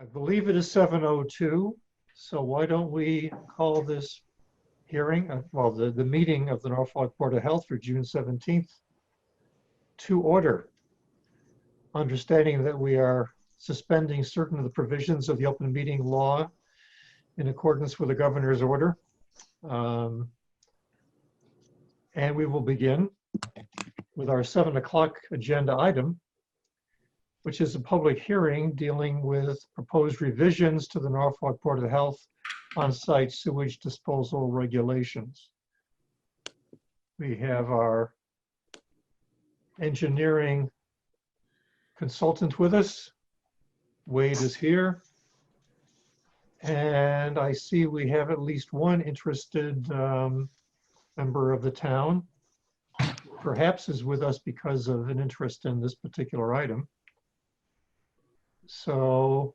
I believe it is 7:02, so why don't we call this hearing, well, the meeting of the Norfolk Board of Health for June 17th to order, understanding that we are suspending certain of the provisions of the open meeting law in accordance with the governor's order. And we will begin with our 7 o'clock agenda item, which is a public hearing dealing with proposed revisions to the Norfolk Board of Health on-site sewage disposal regulations. We have our engineering consultant with us. Wade is here. And I see we have at least one interested member of the town, perhaps is with us because of an interest in this particular item. So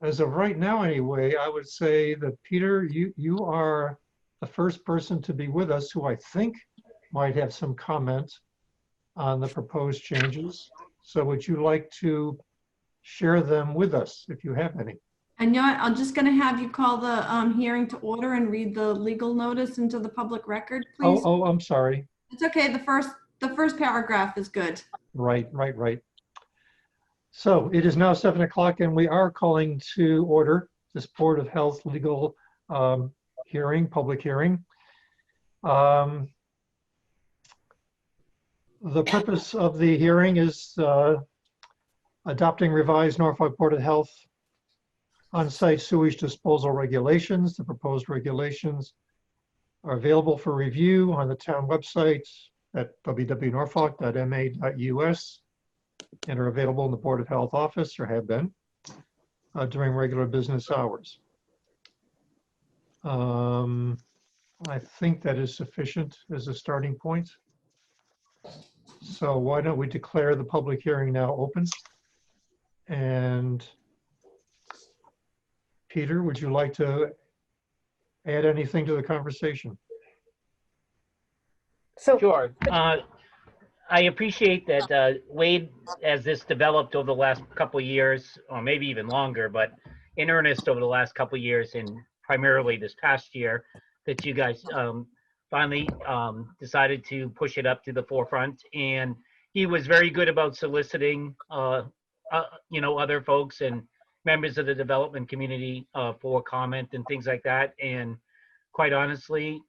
as of right now, anyway, I would say that Peter, you are the first person to be with us who I think might have some comment on the proposed changes. So would you like to share them with us if you have any? And you know what, I'm just going to have you call the hearing to order and read the legal notice into the public record, please. Oh, I'm sorry. It's okay. The first paragraph is good. Right. So it is now 7 o'clock and we are calling to order this Board of Health legal hearing, public hearing. The purpose of the hearing is adopting revised Norfolk Board of Health on-site sewage disposal regulations. The proposed regulations are available for review on the town website at www.norfolk.ma.us and are available in the Board of Health office, or have been, during regular business hours. I think that is sufficient as a starting point. So why don't we declare the public hearing now open? And Peter, would you like to add anything to the conversation? Sure. I appreciate that Wade, as this developed over the last couple of years, or maybe even longer, but in earnest over the last couple of years and primarily this past year, that you guys finally decided to push it up to the forefront. And he was very good about soliciting, other folks and members of the development community for comment and things like that. And quite honestly,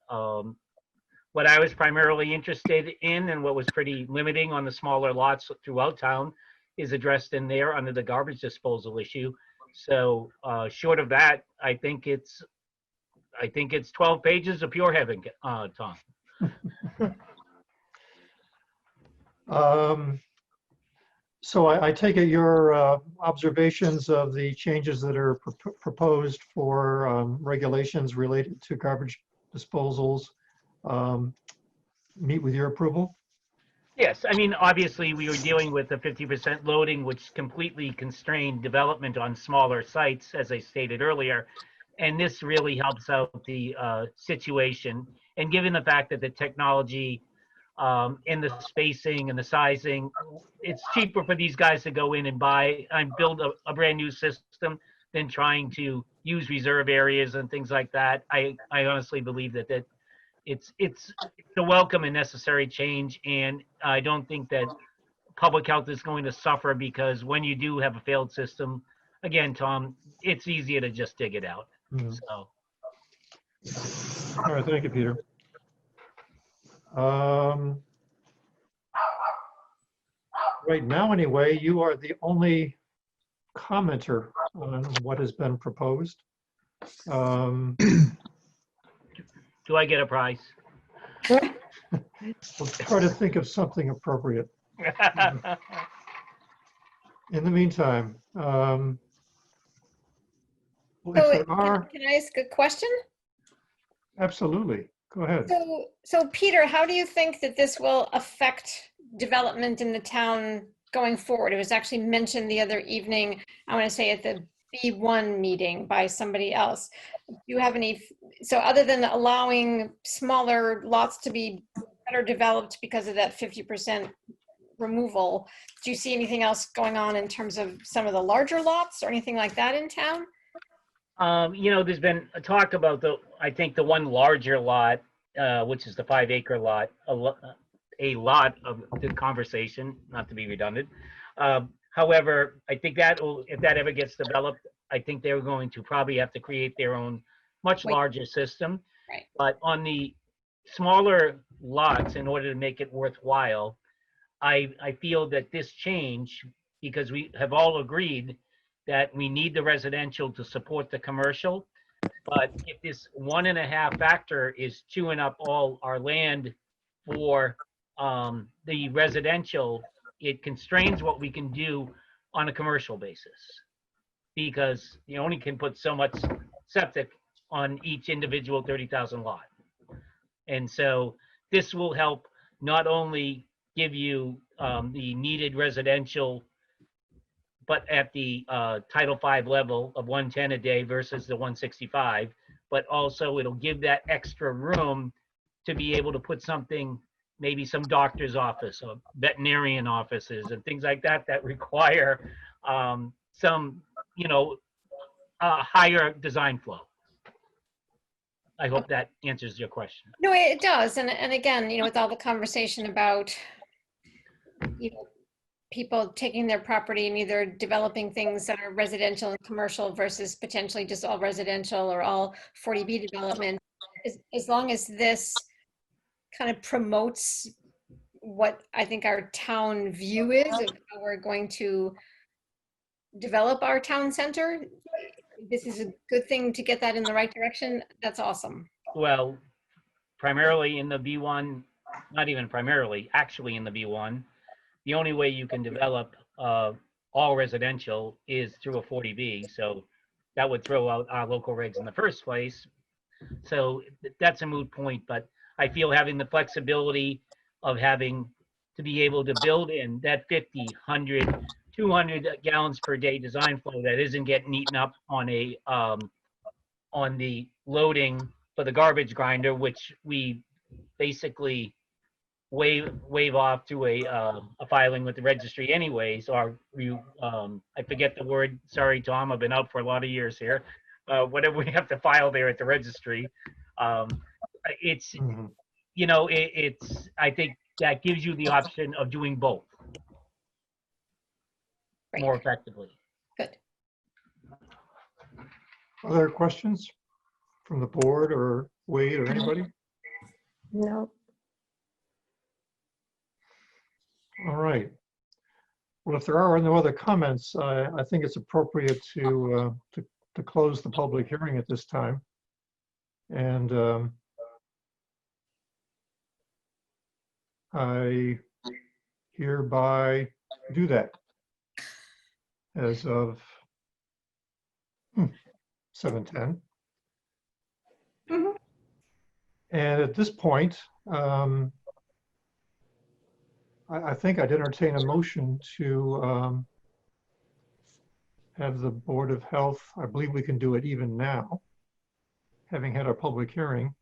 what I was primarily interested in and what was pretty limiting on the smaller lots throughout town is addressed in there under the garbage disposal issue. So short of that, I think it's 12 pages of pure heaven, Tom. So I take it your observations of the changes that are proposed for regulations related to garbage disposals meet with your approval? Yes, I mean, obviously we were dealing with the 50% loading, which completely constrained development on smaller sites, as I stated earlier. And this really helps out the situation. And given the fact that the technology and the spacing and the sizing, it's cheaper for these guys to go in and buy and build a brand new system than trying to use reserve areas and things like that. I honestly believe that it's a welcome and necessary change, and I don't think that public health is going to suffer, because when you do have a failed system, again, Tom, it's easier to just dig it out. Mm-hmm. So. All right, thank you, Peter. Right now, anyway, you are the only commenter on what has been proposed. Do I get a prize? We'll try to think of something appropriate. In the meantime, Can I ask a question? Absolutely. Go ahead. So Peter, how do you think that this will affect development in the town going forward? It was actually mentioned the other evening, I want to say at the B1 meeting by somebody else. Do you have any, so other than allowing smaller lots to be better developed because of that 50% removal. Do you see anything else going on in terms of some of the larger lots or anything like that in town? There's been a talk about I think the one larger lot, which is the 5-acre lot, a lot of the conversation, not to be redundant. However, I think if that ever gets developed, I think they're going to probably have to create their own much larger system. Right. But on the smaller lots, in order to make it worthwhile, I feel that this change, because we have all agreed that we need the residential to support the commercial. But if this 1.5 factor is chewing up all our land for the residential, it constrains what we can do on a commercial basis, because you only can put so much septic on each individual 30,000 lot. And so this will help not only give you the needed residential, but at the Title V level of 110 a day versus the 165, but also it'll give that extra room to be able to put something, maybe some doctor's office or veterinarian offices and things like that that require some, higher design flow. I hope that answers your question. No, it does. And again, with all the conversation about, people taking their property and either developing things that are residential and commercial versus potentially just all residential or all 40B development, as long as this kind of promotes what I think our town view is of how we're going to develop our town center, this is a good thing to get that in the right direction. That's awesome. Well, primarily in the B1, not even primarily, actually in the B1, the only way you can develop all residential is through a 40B. So that would throw out our local regs in the first place. So that's a moot point, but I feel having the flexibility of having to be able to build in that 50, 100, 200 gallons per day design flow that isn't getting eaten up on the loading for the garbage grinder, which we basically wave off to a filing with the registry anyways, or I forget the word, sorry Tom, I've been out for a lot of years here, whatever we have to file there at the registry. It's I think that gives you the option of doing both more effectively. Good. Other questions from the board or Wade or anybody? No. All right. Well, if there are no other comments, I think it's appropriate to close the public hearing at this time. And I hereby do that as of 7:10. Mhm. And at this point, I think I'd entertain a motion to have the Board of Health, I believe we can do it even now, having had our public hearing,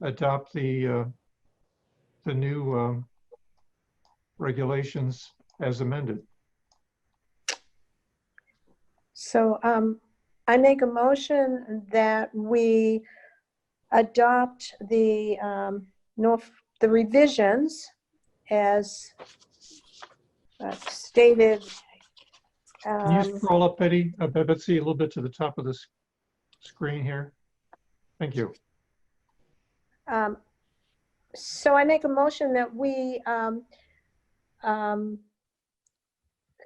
adopt the new regulations as amended. So I make a motion that we adopt the revisions as stated. Can you scroll up, Betsy, a little bit to the top of this screen here? Thank you. So I make a motion that we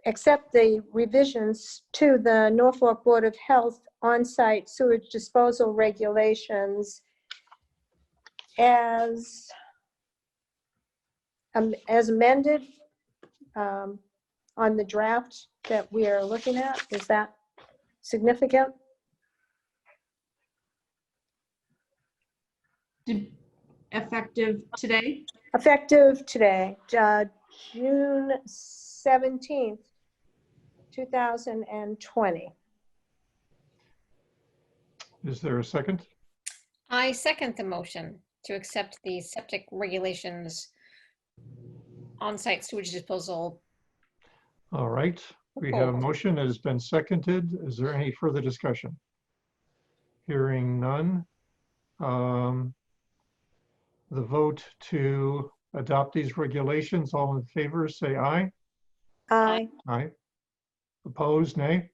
accept the revisions to the Norfolk Board of Health on-site sewage disposal regulations as amended on the draft that we are looking at. Is that significant? Effective today? Effective today, June 17th, 2020. Is there a second? I second the motion to accept the septic regulations on-site sewage disposal. All right, we have a motion that has been seconded. Is there any further discussion? Hearing none. The vote to adopt these regulations, all in favor, say aye. Aye. Aye. Opposed, nay.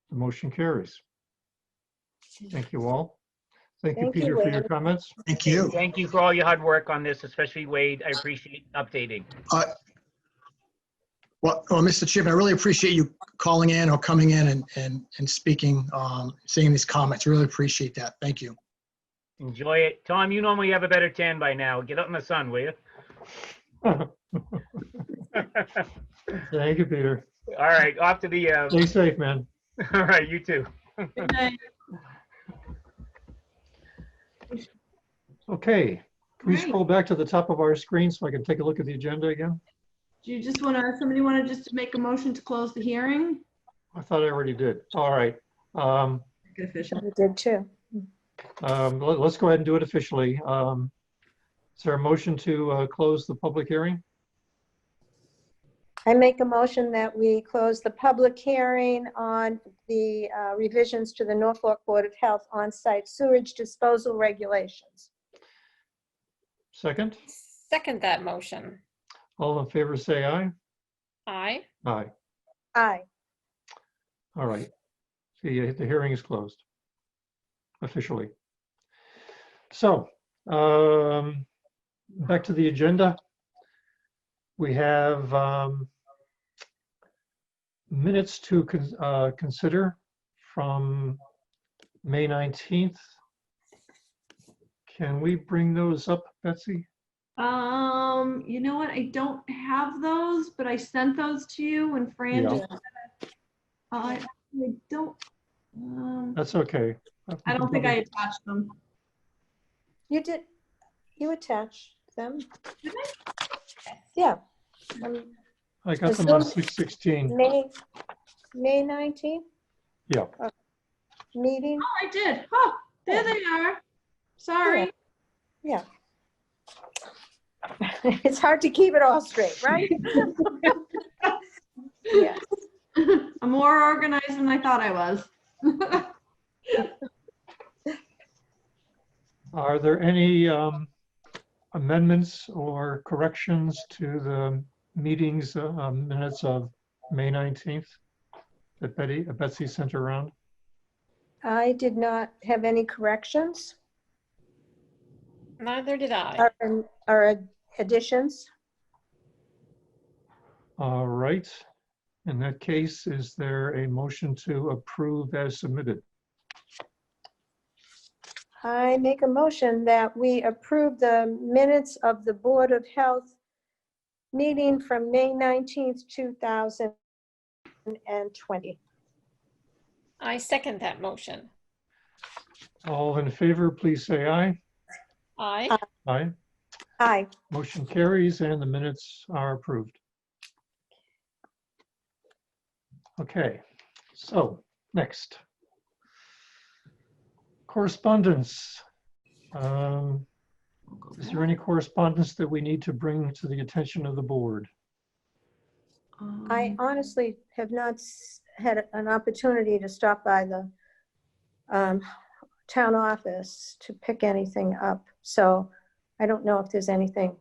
The motion carries. Thank you all. Thank you, Thank you, Peter, for your Wade. comments. Thank you. Thank you for all your hard work on this, especially Wade. I appreciate updating. Well, Mr. Chairman, I really appreciate you calling in or coming in and speaking, saying these comments. Really appreciate that. Thank you. Enjoy it. Tom, you normally have a better tan by now. Get out in the sun, will you? Thank you, Peter. All right, off to the, Stay safe, man. all right, you too. Good night. Okay, can we Right. scroll back to the top of our screen so I can take a look at the agenda again? Do you just want to, somebody want to just make a motion to close the hearing? I thought I already did. All right. Good official. We did too. Let's go ahead and do it officially. Is there a motion to close the public hearing? I make a motion that we close the public hearing on the revisions to the Norfolk Board of Health on-site sewage disposal regulations. Second? Second that motion. All in favor, say aye. Aye. Aye. Aye. All right. The hearing is closed officially. So, back to the agenda. We have minutes to consider from May 19th. Can we bring those up, Betsy? You know what? I don't have those, but I sent those to you when Fran Yeah. just. I don't. That's okay. I don't think I attached them. You did, you attached them? Yeah. I got Is them on those- 6/16. May 19th Yeah. meeting? Oh, I did. Oh, there they are. Sorry. Yeah. It's hard to keep it all straight, right? Yes. I'm more organized than I thought I was. Are there any amendments or corrections to the meetings minutes of May 19th that Betsy sent around? I did not have any corrections Neither did I. or additions. All right. In that case, is there a motion to approve as submitted? I make a motion that we approve the minutes of the Board of Health meeting from May 19th, 2020. I second that motion. All in favor, please say aye. Aye. Aye. Aye. Motion carries and the minutes are approved. Okay, so next. Correspondence. Is there any correspondence that we need to bring to the attention of the board? I honestly have not had an opportunity to stop by the town office to pick anything up. So I don't know if there's anything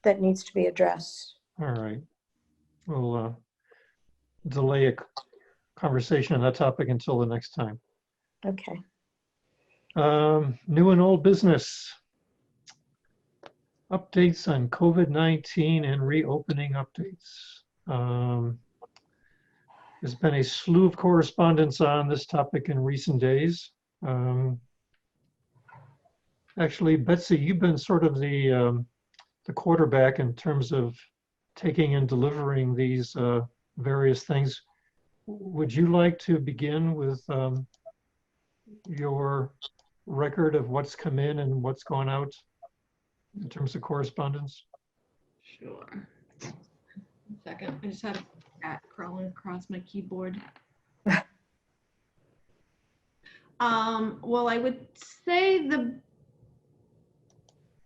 that needs to be addressed. All right. We'll delay a conversation on that topic until the next time. Okay. New and old business. Updates on COVID-19 and reopening updates. There's been a slew of correspondence on this topic in recent days. Actually, Betsy, you've been sort of the quarterback in terms of taking and delivering these various things. Would you like to begin with your record of what's come in and what's gone out in terms of correspondence? Sure. 1 second. I just had a cat crawling across my keyboard. Well, I would say the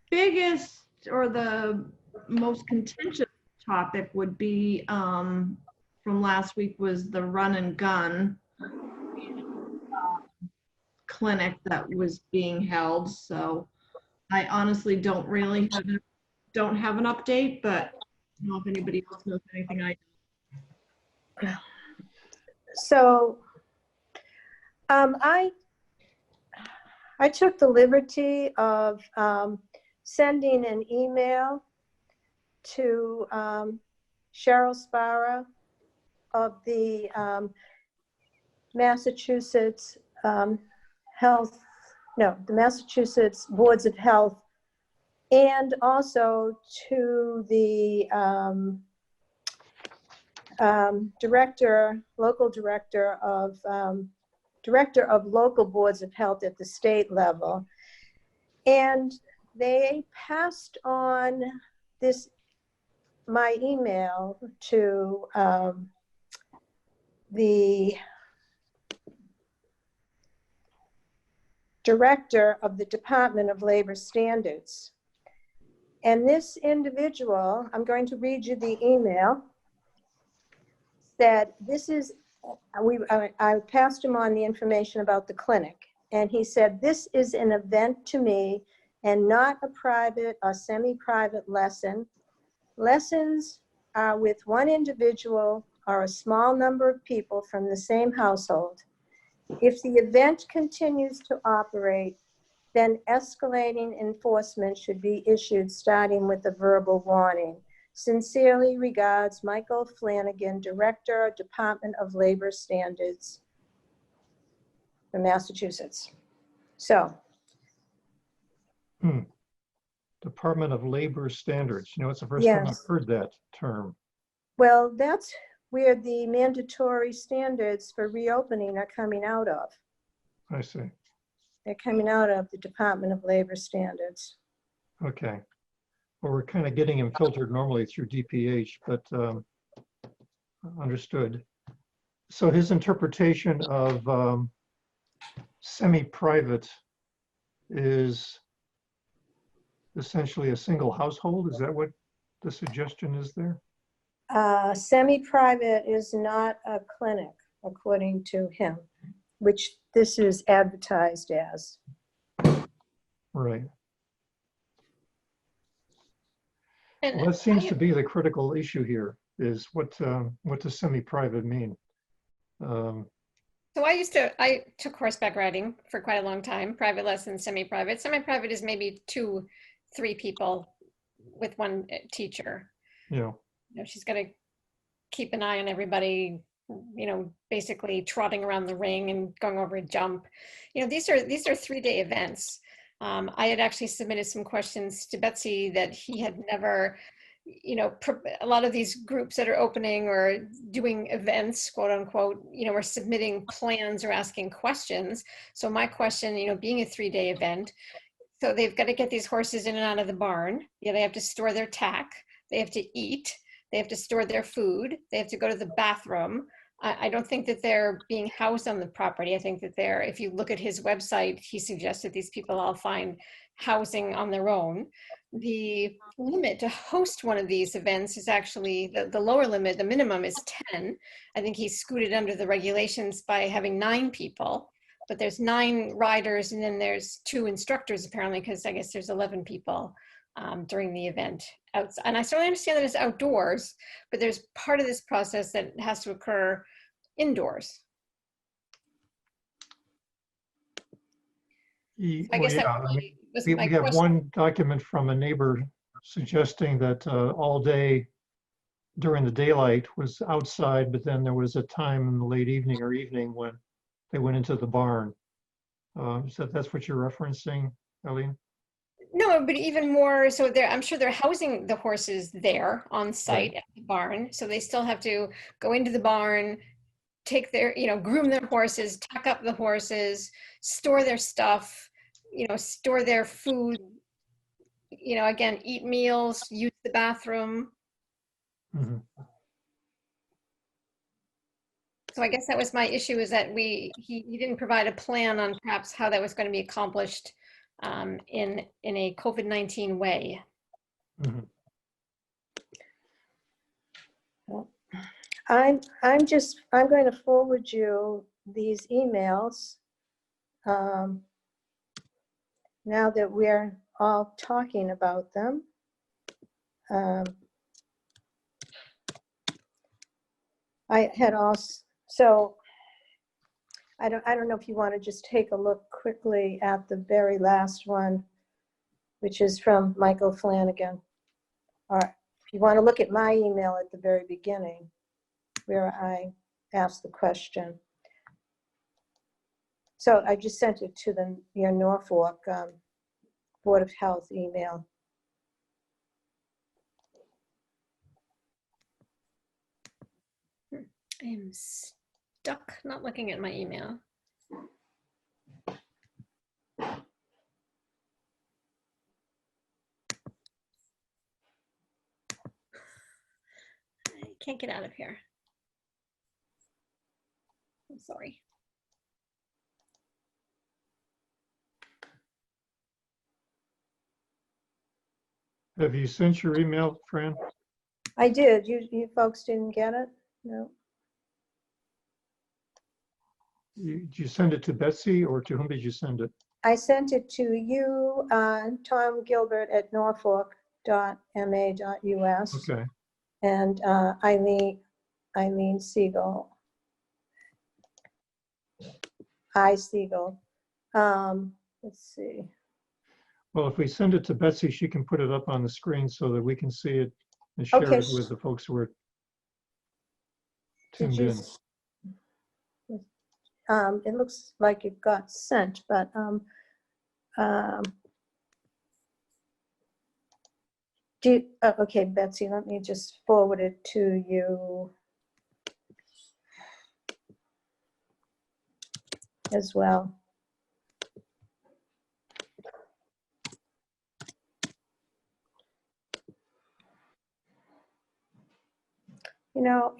biggest or the most contentious topic would be, from last week was the run and gun clinic that was being held. So I honestly don't really don't have an update, but I don't know if anybody else knows anything. So I took the liberty of sending an email to Cheryl Sparrow of the Massachusetts the Massachusetts Boards of Health, and also to the local director of local boards of health at the state level. And they passed on my email to the director of the Department of Labor Standards. And this individual, I'm going to read you the email, said I passed him on the information about the clinic. And he said, "This is an event to me and not a private or semi-private lesson. Lessons are with one individual or a small number of people from the same household. If the event continues to operate, then escalating enforcement should be issued, starting with a verbal warning. Sincerely regards, Michael Flanagan, Director, Department of Labor Standards for Massachusetts." So. Department of Labor Standards. You know, it's the first time I've Yes. heard that term. Well, that's where the mandatory standards for reopening are coming out of. I see. They're coming out of the Department of Labor Standards. Okay. Well, we're kind of getting them filtered normally through DPH, but understood. So his interpretation of semi-private is essentially a single household. Is that what the suggestion is there? Semi-private is not a clinic, according to him, which this is advertised as. Right. And Well, that seems to be the critical issue here, is what does semi-private mean? So I took horseback riding for quite a long time, private lessons, semi-private. Semi-private is maybe 2-3 people with one teacher. Yeah. You know, she's got to keep an eye on everybody, you know, basically trotting around the ring and going over a jump. You know, these are 3-day events. I had actually submitted some questions to Betsy that he had never, you know, a lot of these groups that are opening or doing events, quote unquote, you know, are submitting plans or asking questions. So my question, you know, being a 3-day event, so they've got to get these horses in and out of the barn. Yeah, they have to store their tack. They have to eat. They have to store their food. They have to go to the bathroom. I don't think that they're being housed on the property. I think that if you look at his website, he suggested these people all find housing on their own. The limit to host one of these events is actually, the lower limit, the minimum is 10. I think he scooted under the regulations by having 9 people, but there's 9 riders and then there's 2 instructors apparently, because I guess there's 11 people during the event. And I certainly understand that it's outdoors, but there's part of this process that has to occur indoors. I guess that really was We my have question. one document from a neighbor suggesting that all day during the daylight was outside, but then there was a time in the late evening or evening when they went into the barn. So that's what you're referencing, Eileen? No, but even more, so I'm sure they're housing the horses there on site at the barn. So they still have to go into the barn, take their, you know, groom their horses, tuck up the horses, store their stuff, you know, store their food, you know, again, eat meals, use the bathroom. Mhm. So I guess that was my issue, is that he didn't provide a plan on perhaps how that was going to be accomplished in a COVID-19 way. Mhm. I'm going to forward you these emails. Now that we're all talking about them. I had also, so I don't know if you want to just take a look quickly at the very last one, which is from Michael Flanagan. Or if you want to look at my email at the very beginning, where I asked the question. So I just sent it to your Norfolk Board of Health email. I am stuck not looking at my email. I can't get out of here. I'm sorry. Have you sent your email, Fran? I did. You folks didn't get it? No. Did you send it to Betsy, or to whom did you send it? I sent it to you, Tom Gilbert at norfolk.ma.us. Okay. And Eileen Siegel. Siegel. Let's see. Well, if we send it to Betsy, she can put it up on the screen so that we can see it and share Okay. it with the folks who are Did tuned you, in. it looks like it got sent, but okay, Betsy, let me just forward it to you as well. You know,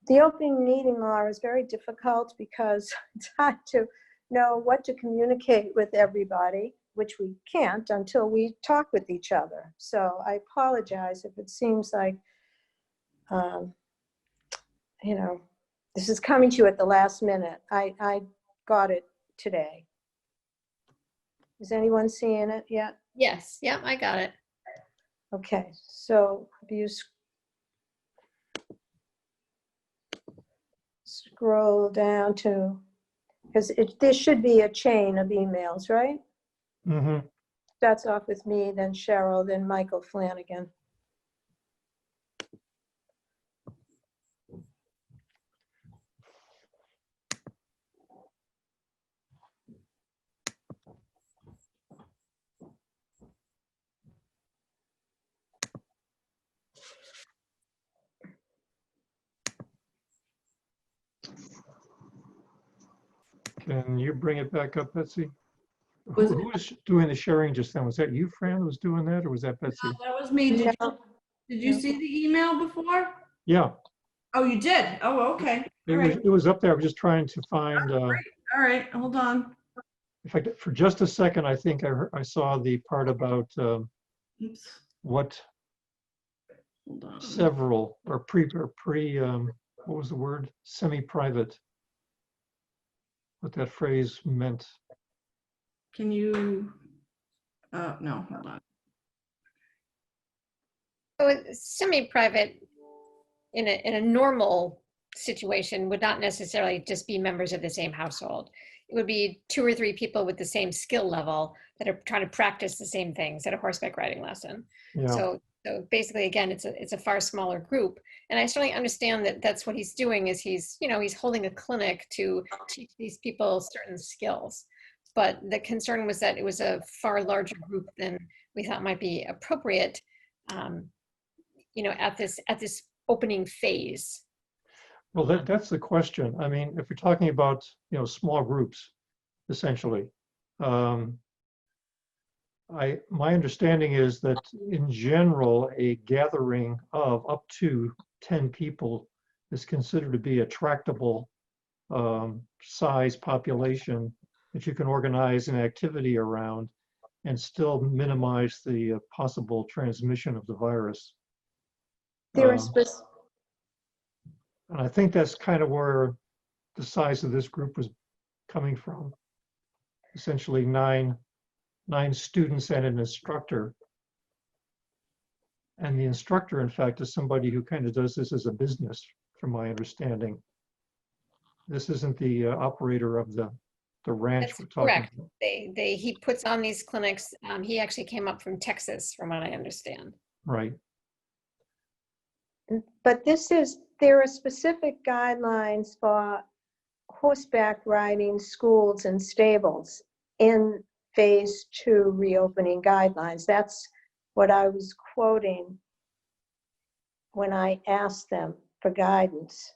the open meeting law is very difficult because it's hard to know what to communicate with everybody, which we can't until we talk with each other. So I apologize if it seems like, you know, this is coming to you at the last minute. I got it today. Is anyone seeing it yet? Yes, yep, I got it. Okay, so if you scroll down to, because there should be a chain of emails, right? Mm-hmm. Starts off with me, then Cheryl, then Michael Flanagan. Can you bring it back up, Betsy? Was Who was doing the sharing just then? Was that you, Fran, who was doing that, or was that Betsy? That was me. Did No, you no. see the email before? Yeah, Oh, you did? Oh, okay. All right. it was up there. I was just trying to find, All right. Hold on. in fact, for just a second, I think I saw the part about Oops. what Hold on. several or what was the word? Semi-private. What that phrase meant. Can you, no, hold on. So it's semi-private in a normal situation would not necessarily just be members of the same household. It would be 2 or 3 people with the same skill level that are trying to practice the same things at a horseback riding lesson. Yeah. So basically, again, it's a far smaller group. And I certainly understand that that's what he's doing is he's holding a clinic to teach these people certain skills. But the concern was that it was a far larger group than we thought might be appropriate, at this opening phase. Well, that's the question. I mean, if you're talking about, small groups, essentially, my understanding is that in general, a gathering of up to 10 people is considered to be a tractable size population that you can organize an activity around and still minimize the possible transmission of the virus. There are Um, And I think that's kind of where the size of this group was coming from. Essentially nine students and an instructor. And the instructor, in fact, is somebody who kind of does this as a business, from my understanding. This isn't the operator of the ranch That's we're talking correct. about. He puts on these clinics. He actually came up from Texas, from what I understand. Right. But there are specific guidelines for horseback riding schools and stables in phase 2 reopening guidelines. That's what I was quoting when I asked them for guidance.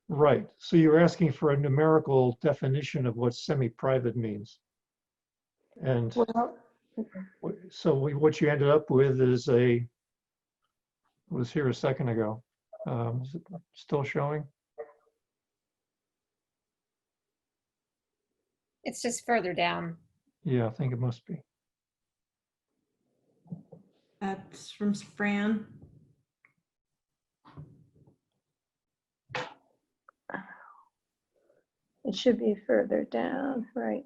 Right. So you're asking for a numerical definition of what semi-private means. And Well, so what you ended up with is was here a second ago. Is it still showing? It's just further down. Yeah, I think it must be. That's from Fran. it should be further down, right?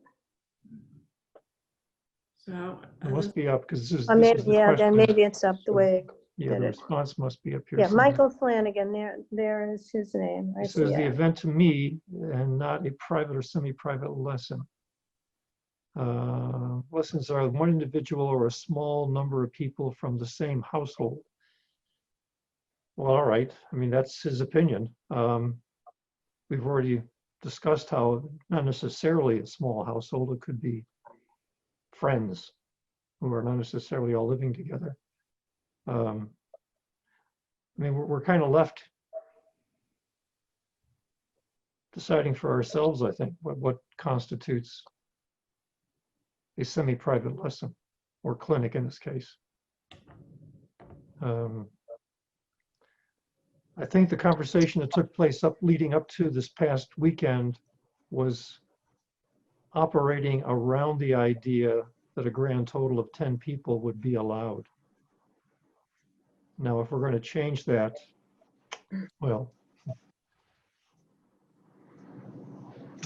So It must be up because this is Maybe, the yeah, then question. maybe it's up the way. Yeah, did the it. response must be up here. Yeah, somewhere. Michael Flanagan, there is his name. I It see says the it. event to me and not a private or semi-private lesson. Lessons are one individual or a small number of people from the same household. Well, all right. I mean, that's his opinion. We've already discussed how not necessarily a small household, it could be friends who are not necessarily all living together. I mean, we're kind of left deciding for ourselves, I think, what constitutes a semi-private lesson or clinic in this case. I think the conversation that took place leading up to this past weekend was operating around the idea that a grand total of 10 people would be allowed. Now, if we're going to change that, well,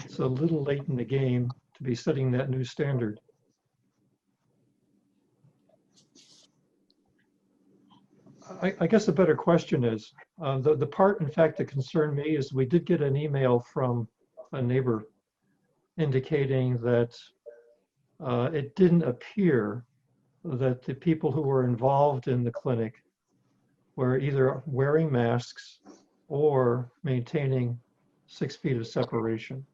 it's a little late in the game to be setting that new standard. I guess the better question is, the part, in fact, that concerned me is we did get an email from a neighbor indicating that it didn't appear that the people who were involved in the clinic were either wearing masks or maintaining 6 feet of separation.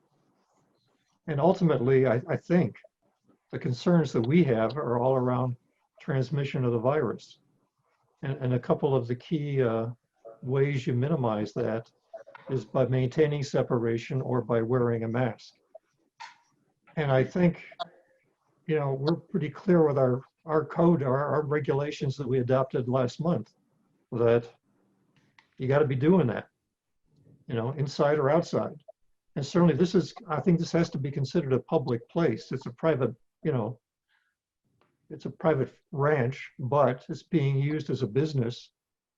And ultimately, I think the concerns that we have are all around transmission of the virus. And a couple of the key ways you minimize that is by maintaining separation or by wearing a mask. And I think, we're pretty clear with our code, our regulations that we adopted last month, that you got to be doing that, inside or outside. And certainly I think this has to be considered a public place. It's a private, it's a private ranch, but it's being used as a business.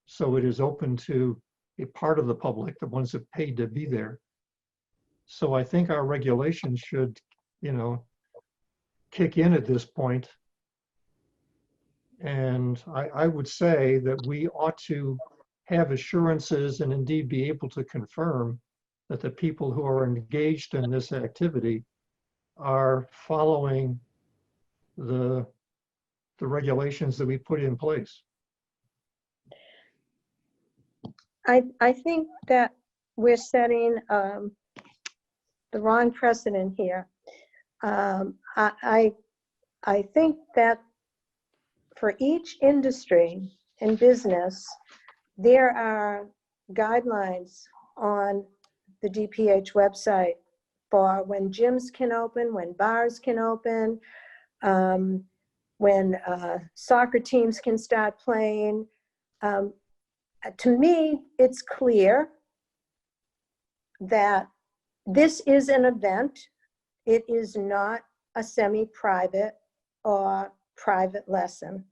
So it is open to a part of the public, the ones that paid to be there. So I think our regulations should, kick in at this point. And I would say that we ought to have assurances and indeed be able to confirm that the people who are engaged in this activity are following the regulations that we put in place. I think that we're setting the wrong precedent here. I think that for each industry and business, there are guidelines on the DPH website for when gyms can open, when bars can open, when soccer teams can start playing. To me, it's clear that this is an event. It is not a semi-private or private lesson.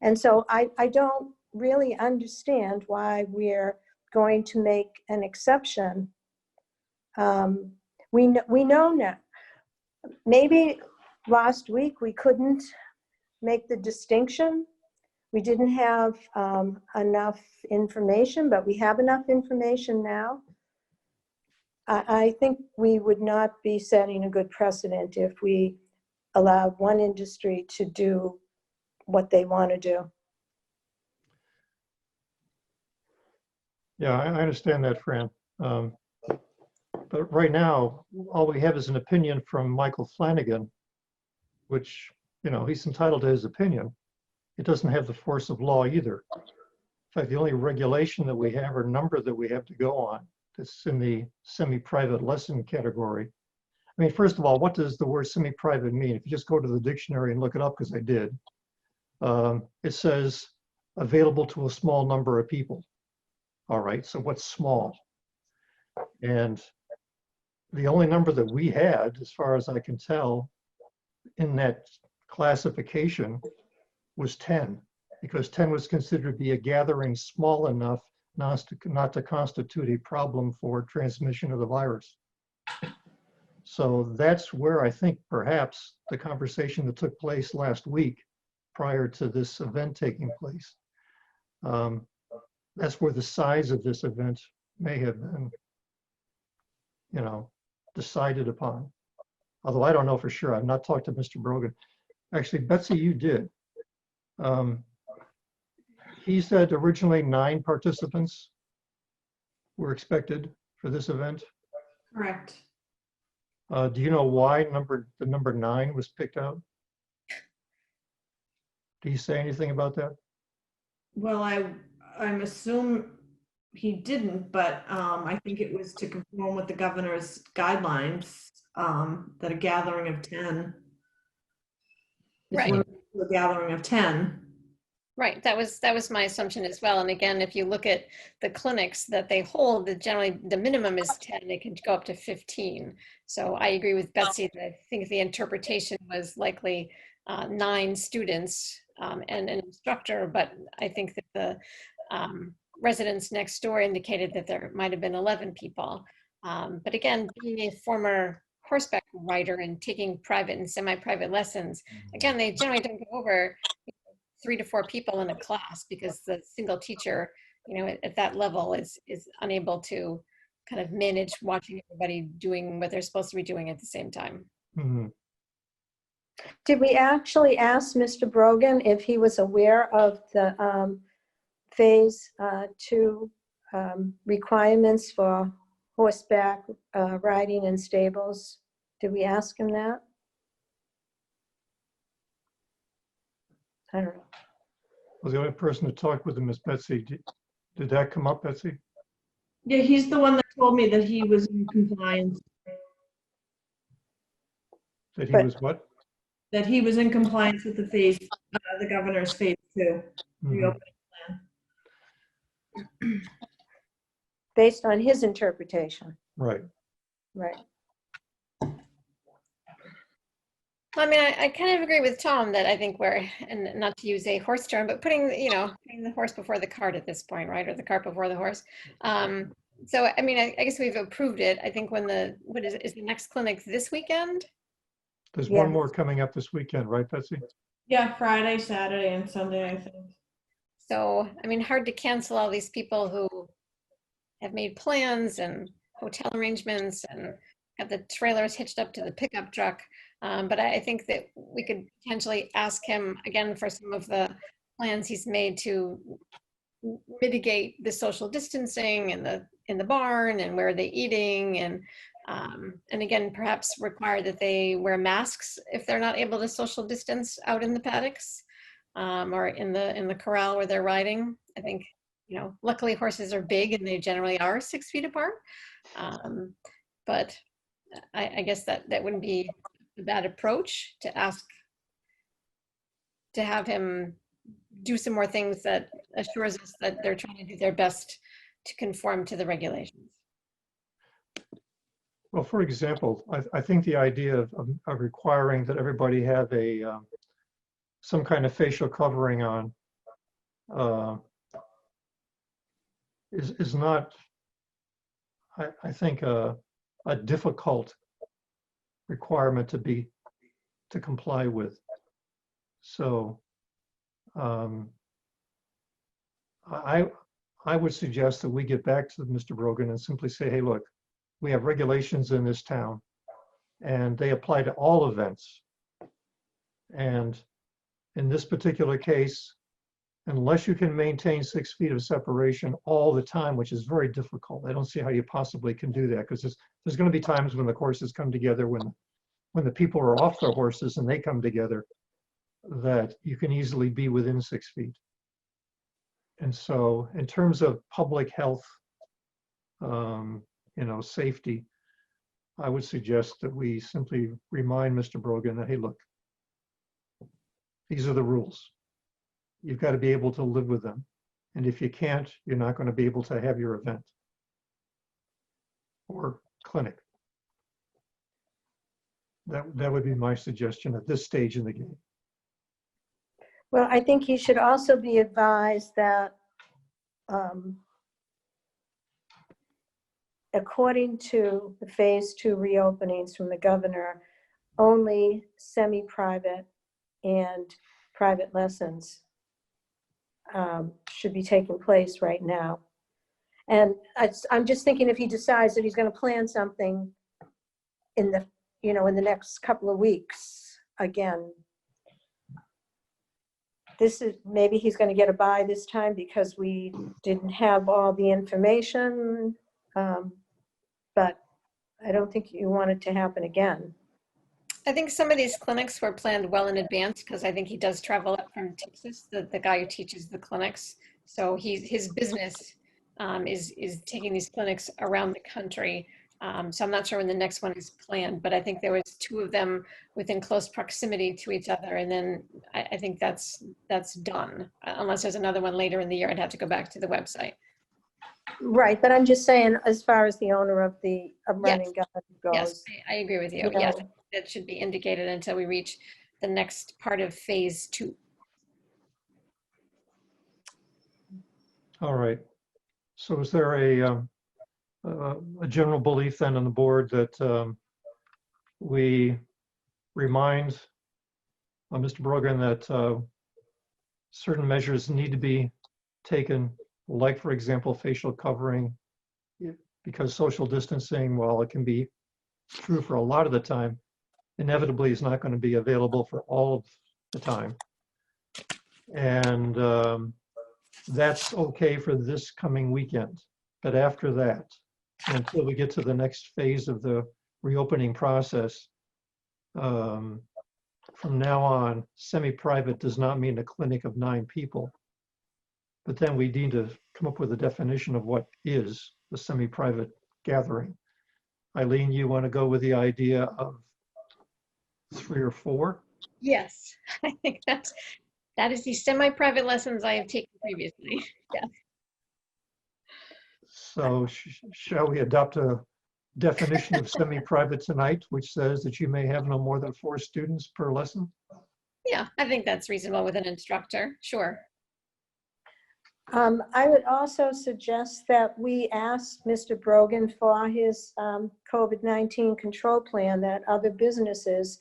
And so I don't really understand why we're going to make an exception. We know now. Maybe last week we couldn't make the distinction. We didn't have enough information, but we have enough information now. I think we would not be setting a good precedent if we allowed one industry to do what they want to do. Yeah, I understand that, Fran. But right now, all we have is an opinion from Michael Flanagan, which, you know, he's entitled to his opinion. It doesn't have the force of law either. In fact, the only regulation that we have or number that we have to go on that's in the semi-private lesson category. I mean, first of all, what does the word semi-private mean? If you just go to the dictionary and look it up, because I did, it says available to a small number of people. All right, so what's small? And the only number that we had, as far as I can tell, in that classification was 10, because 10 was considered to be a gathering small enough not to constitute a problem for transmission of the virus. So that's where I think perhaps the conversation that took place last week prior to this event taking place, that's where the size of this event may have been, you know, decided upon. Although I don't know for sure. I've not talked to Mr. Brogan. Actually, Betsy, you did. He said originally 9 participants were expected for this event. Correct. Do you know why the number 9 was picked out? Do you say anything about that? Well, I'm assuming he didn't, but I think it was to conform with the governor's guidelines, that a gathering of 10 is Right. limited to a gathering of 10. Right, that was my assumption as well. And again, if you look at the clinics that they hold, generally the minimum is 10, they can go up to 15. So I agree with Betsy that I think the interpretation was likely 9 students and an instructor, but I think that the residents next door indicated that there might have been 11 people. But again, being a former horseback rider and taking private and semi-private lessons, again, they generally don't go over 3 to 4 people in a class because the single teacher, you know, at that level is unable to kind of manage watching everybody doing what they're supposed to be doing at the same time. Mm-hmm. Did we actually ask Mr. Brogan if he was aware of the phase 2 requirements for horseback riding in stables? Did we ask him that? I don't know. Well, the only person to talk with him is Betsy. Did that come up, Betsy? Yeah, he's the one that told me that he was in compliance, That he But- was what? that he was in compliance with the governor's phase 2 Mhm. reopening plan. Based on his interpretation, Right. right? I mean, I kind of agree with Tom that I think we're, and not to use a horse term, but putting the horse before the cart at this point, right? Or the cart before the horse. So, I mean, I guess we've approved it. I think when what is the next clinic this weekend? There's Yeah. one more coming up this weekend, right, Betsy? Yeah, Friday, Saturday, and Sunday, I think. So, I mean, hard to cancel all these people who have made plans and hotel arrangements and have the trailers hitched up to the pickup truck. But I think that we could potentially ask him again for some of the plans he's made to mitigate the social distancing in the barn and where are they eating and again, perhaps require that they wear masks if they're not able to social distance out in the paddocks or in the corral where they're riding. I think, luckily horses are big and they generally are 6 feet apart. But I guess that wouldn't be a bad approach to ask to have him do some more things that assures us that they're trying to do their best to conform to the regulations. Well, for example, I think the idea of requiring that everybody have some kind of facial covering on is not, I think, a difficult requirement to comply with. So I would suggest that we get back to Mr. Brogan and simply say, hey, look, we have regulations in this town and they apply to all events. And in this particular case, unless you can maintain 6 feet of separation all the time, which is very difficult, I don't see how you possibly can do that, because there's going to be times when the horses come together, when the people are off their horses and they come together, that you can easily be within 6 feet. And so in terms of public health, safety, I would suggest that we simply remind Mr. Brogan that, hey, look, these are the rules. You've got to be able to live with them. And if you can't, you're not going to be able to have your event or clinic. That would be my suggestion at this stage in the game. Well, I think he should also be advised that according to the phase 2 reopenings from the governor, only semi-private and private lessons should be taking place right now. And I'm just thinking, if he decides that he's going to plan something in the next couple of weeks, again, maybe he's going to get a bye this time because we didn't have all the information, but I don't think you want it to happen again. I think some of these clinics were planned well in advance, because I think he does travel up from Texas, the guy who teaches the clinics. So his business is taking these clinics around the country. So I'm not sure when the next one is planned, but I think there was 2 of them within close proximity to each other. And then I think that's done. Unless there's another one later in the year, I'd have to go back to the website. Right, but I'm just saying, as far as the owner of the running gun goes. Yes, I agree with you. Yes, that should be indicated until we reach the next part of phase 2. All right. So is there a general belief then on the board that we remind Mr. Brogan that certain measures need to be taken, like, for example, facial covering, because social distancing, while it can be true for a lot of the time, inevitably is not going to be available for all of the time. And that's okay for this coming weekend. But after that, until we get to the next phase of the reopening process, from now on, semi-private does not mean a clinic of 9 people. But then we need to come up with a definition of what is the semi-private gathering. Eileen, you want to go with the idea of 3 or 4? Yes, I think that is the semi-private lessons I have taken previously. Yeah. So shall we adopt a definition of semi-private tonight, which says that you may have no more than 4 students per lesson? Yeah, I think that's reasonable with an instructor. Sure. I would also suggest that we ask Mr. Brogan for his COVID-19 control plan that other businesses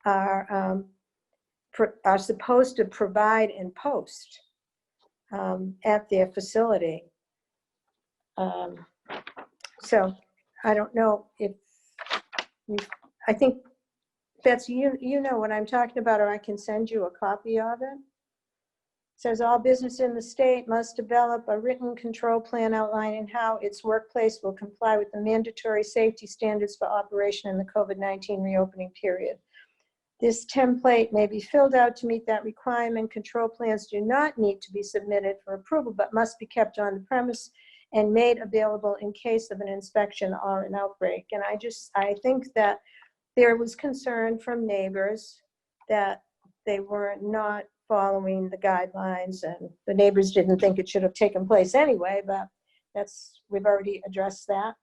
are supposed to provide and post at their facility. So I don't know if I think that's you know what I'm talking about, or I can send you a copy of it. Says all business in the state must develop a written control plan outlining how its workplace will comply with the mandatory safety standards for operation in the COVID-19 reopening period. This template may be filled out to meet that requirement. Control plans do not need to be submitted for approval, but must be kept on the premise and made available in case of an inspection or an outbreak. And I think that there was concern from neighbors that they were not following the guidelines, and the neighbors didn't think it should have taken place anyway, but we've already addressed that.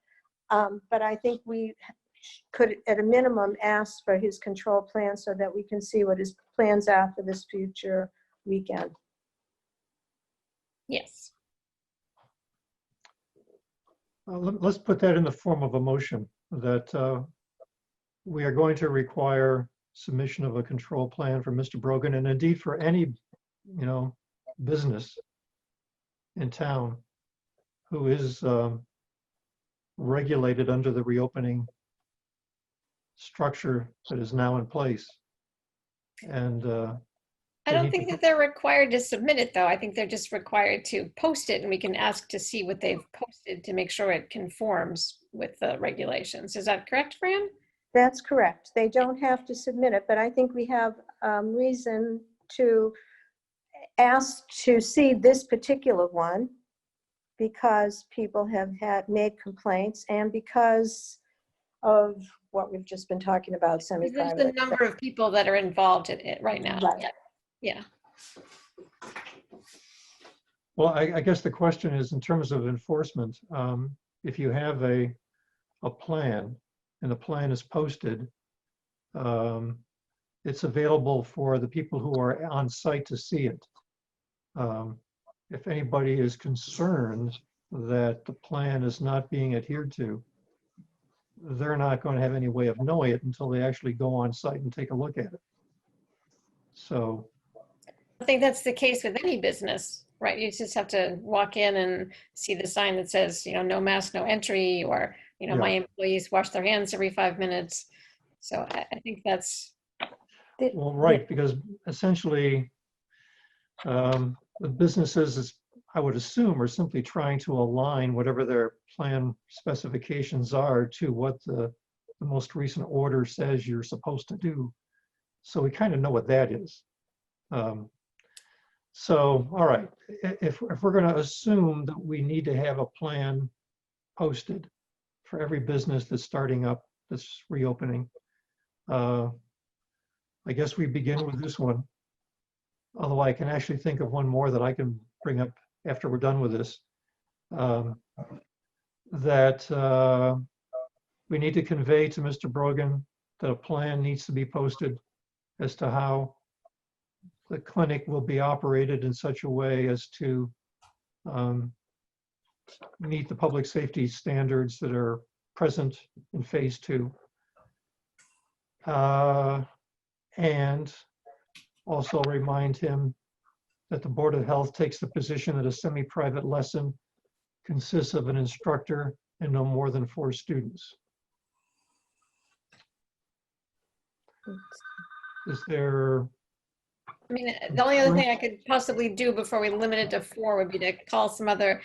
But I think we could, at a minimum, ask for his control plan so that we can see what his plans are for this future weekend. Yes. Let's put that in the form of a motion that we are going to require submission of a control plan for Mr. Brogan, and indeed for any, business in town who is regulated under the reopening structure that is now in place. And I don't think that they're required to submit it, though. I think they're just required to post it, and we can ask to see what they've posted to make sure it conforms with the regulations. Is that correct, Fran? That's correct. They don't have to submit it, but I think we have reason to ask to see this particular one because people have made complaints and because of what we've just been talking about, There's semi-private. the number of people that are involved in it right now. Right. Yeah. well, I guess the question is, in terms of enforcement, if you have a plan and the plan is posted, it's available for the people who are on site to see it. If anybody is concerned that the plan is not being adhered to, they're not going to have any way of knowing it until they actually go on site and take a look at it. So, I think that's the case with any business, right? You just have to walk in and see the sign that says, no mask, no entry, or, Yeah. my employees wash their hands every 5 minutes. So I think that's, well, right, because essentially, the businesses, I would assume, are simply trying to align whatever their plan specifications are to what the most recent order says you're supposed to do. So we kind of know what that is. So, all right, if we're going to assume that we need to have a plan posted for every business that's starting up, that's reopening, I guess we begin with this one. Although I can actually think of one more that I can bring up after we're done with this. That we need to convey to Mr. Brogan that a plan needs to be posted as to how the clinic will be operated in such a way as to meet the public safety standards that are present in phase 2. And also remind him that the Board of Health takes the position that a semi-private lesson consists of an instructor and no more than 4 students. Is there? the only other thing I could possibly do before we limit it to 4 would be to call some other,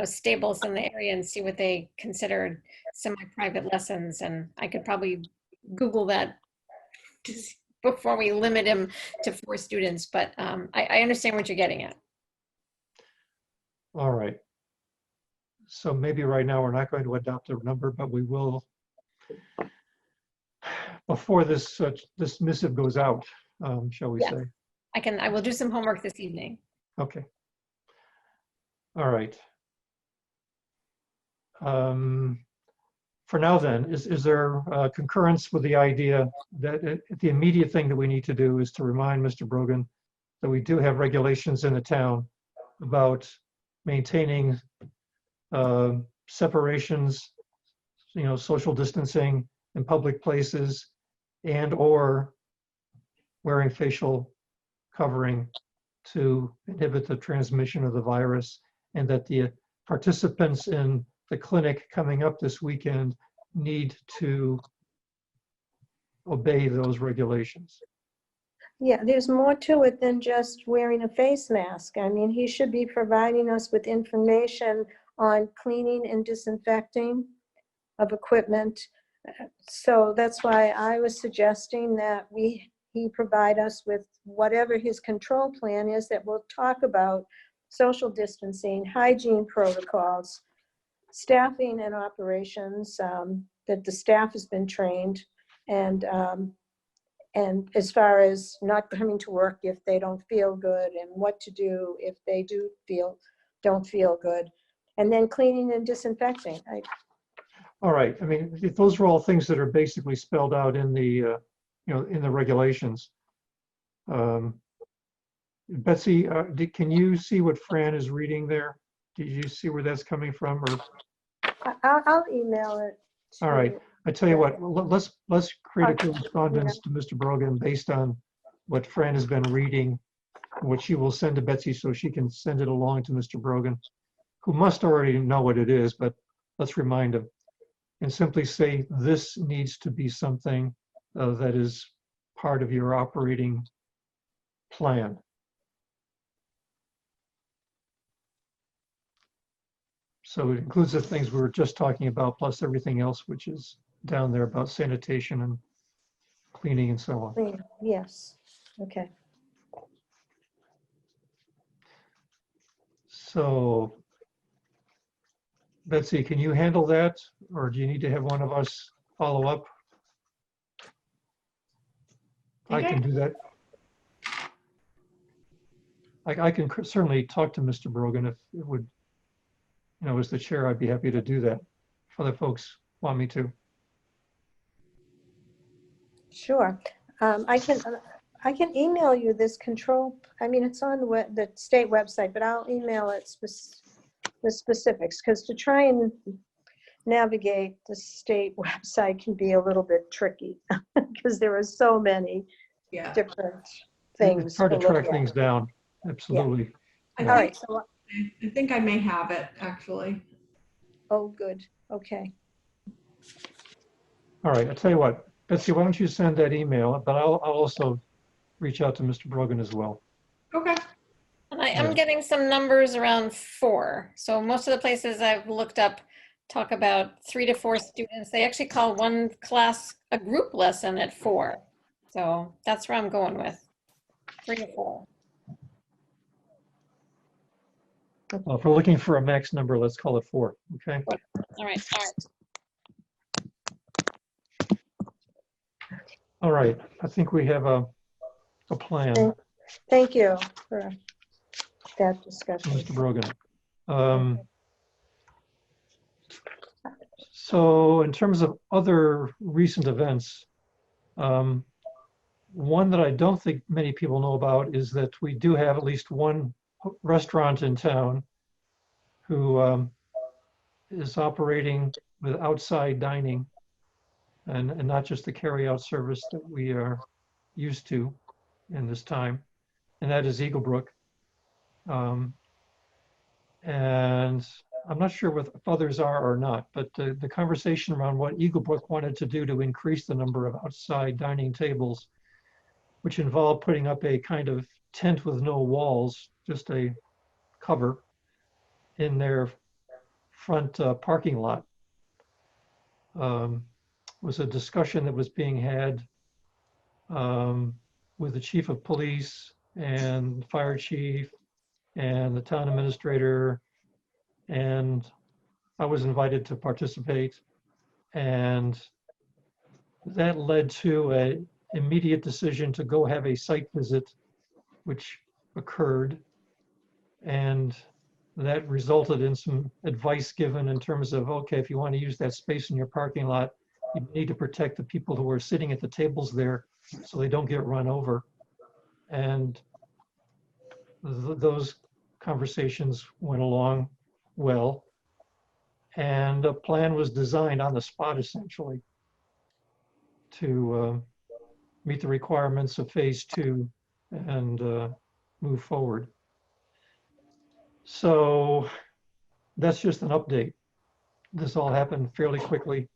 stables in the area and see what they considered semi-private lessons. And I could probably Google that before we limit him to 4 students. But I understand what you're getting at. All right. So maybe right now we're not going to adopt a number, but we will before this this missive goes out, shall we Yeah. say? I will do some homework this evening. Okay. All right. For now then, is there concurrence with the idea that the immediate thing that we need to do is to remind Mr. Brogan that we do have regulations in the town about maintaining separations, social distancing in public places, and or wearing facial covering to inhibit the transmission of the virus, and that the participants in the clinic coming up this weekend need to obey those regulations. Yeah, there's more to it than just wearing a face mask. I mean, he should be providing us with information on cleaning and disinfecting of equipment. So that's why I was suggesting that he provide us with whatever his control plan is that will talk about social distancing, hygiene protocols, staffing and operations, that the staff has been trained, and as far as not coming to work if they don't feel good, and what to do if they don't feel good, and then cleaning and disinfecting. All right. I mean, if those are all things that are basically spelled out in the in the regulations. Betsy, can you see what Fran is reading there? Did you see where that's coming from? Or I'll email it. All right. to- I tell you what, let's create a Okay. correspondence to Mr. Brogan based on what Fran has been reading, what she will send to Betsy so she can send it along to Mr. Brogan, who must already know what it is, but let's remind him. And simply say, this needs to be something that is part of your operating plan. So it includes the things we were just talking about, plus everything else which is down there about sanitation and cleaning and so on. Yes, okay. So Betsy, can you handle that? Or do you need to have one of us follow up? I Okay. can do that. I can certainly talk to Mr. Brogan if it would, you know, as the chair, I'd be happy to do that if other folks want me to. Sure. I can email you this control, I mean, it's on the state website, but I'll email it the specifics, because to try and navigate the state website can be a little bit tricky, because there are so many Yeah. different things. It's hard to look track at. things down. Absolutely. I All right, think, so, I think I may have it, actually. oh, good, okay. All right, I'll tell you what, Betsy, why don't you send that email, but I'll also reach out to Mr. Brogan as well. Okay. And I Yeah. am getting some numbers around 4. So most of the places I've looked up talk about 3 to 4 students. They actually call one class a group lesson at 4. So that's where I'm going with 3 to 4. If we're looking for a max number, let's call it 4, okay? All right. All right, I think we have a plan, Thank you for that discussion. Mr. Brogan. So in terms of other recent events, one that I don't think many people know about is that we do have at least one restaurant in town who is operating with outside dining and not just the carry-out service that we are used to in this time, and that is Eagle Brook. And I'm not sure what others are or not, but the conversation around what Eagle Brook wanted to do to increase the number of outside dining tables, which involved putting up a kind of tent with no walls, just a cover in their front parking lot, was a discussion that was being had with the chief of police and fire chief and the town administrator, and I was invited to participate, and that led to an immediate decision to go have a site visit, which occurred, and that resulted in some advice given in terms of, okay, if you want to use that space in your parking lot, you need to protect the people who are sitting at the tables there so they don't get run over. And those conversations went along well. And a plan was designed on the spot, essentially, to meet the requirements of phase 2 and move forward. So that's just an update. This all happened fairly quickly.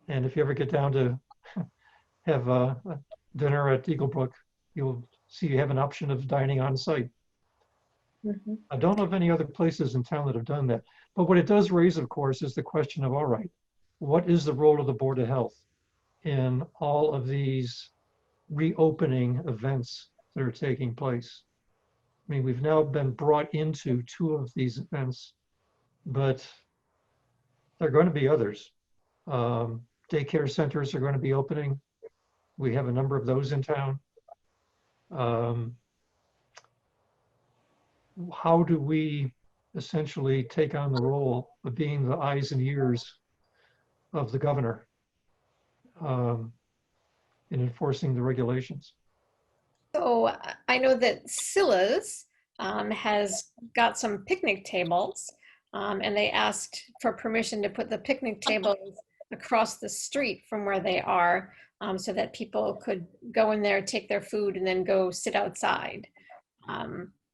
And if you ever get down to have a dinner at Eagle Brook, you'll see you have an option of dining on site. Mhm. I don't know of any other places in town that have done that. But what it does raise, of course, is the question of, all right, what is the role of the Board of Health in all of these reopening events that are taking place? I mean, we've now been brought into 2 of these events, but there are going to be others. Daycare centers are going to be opening. We have a number of those in town. How do we essentially take on the role of being the eyes and ears of the governor in enforcing the regulations? So I know that Scylla's has got some picnic tables. And they asked for permission to put the picnic tables across the street from where they are, so that people could go in there, take their food, and then go sit outside.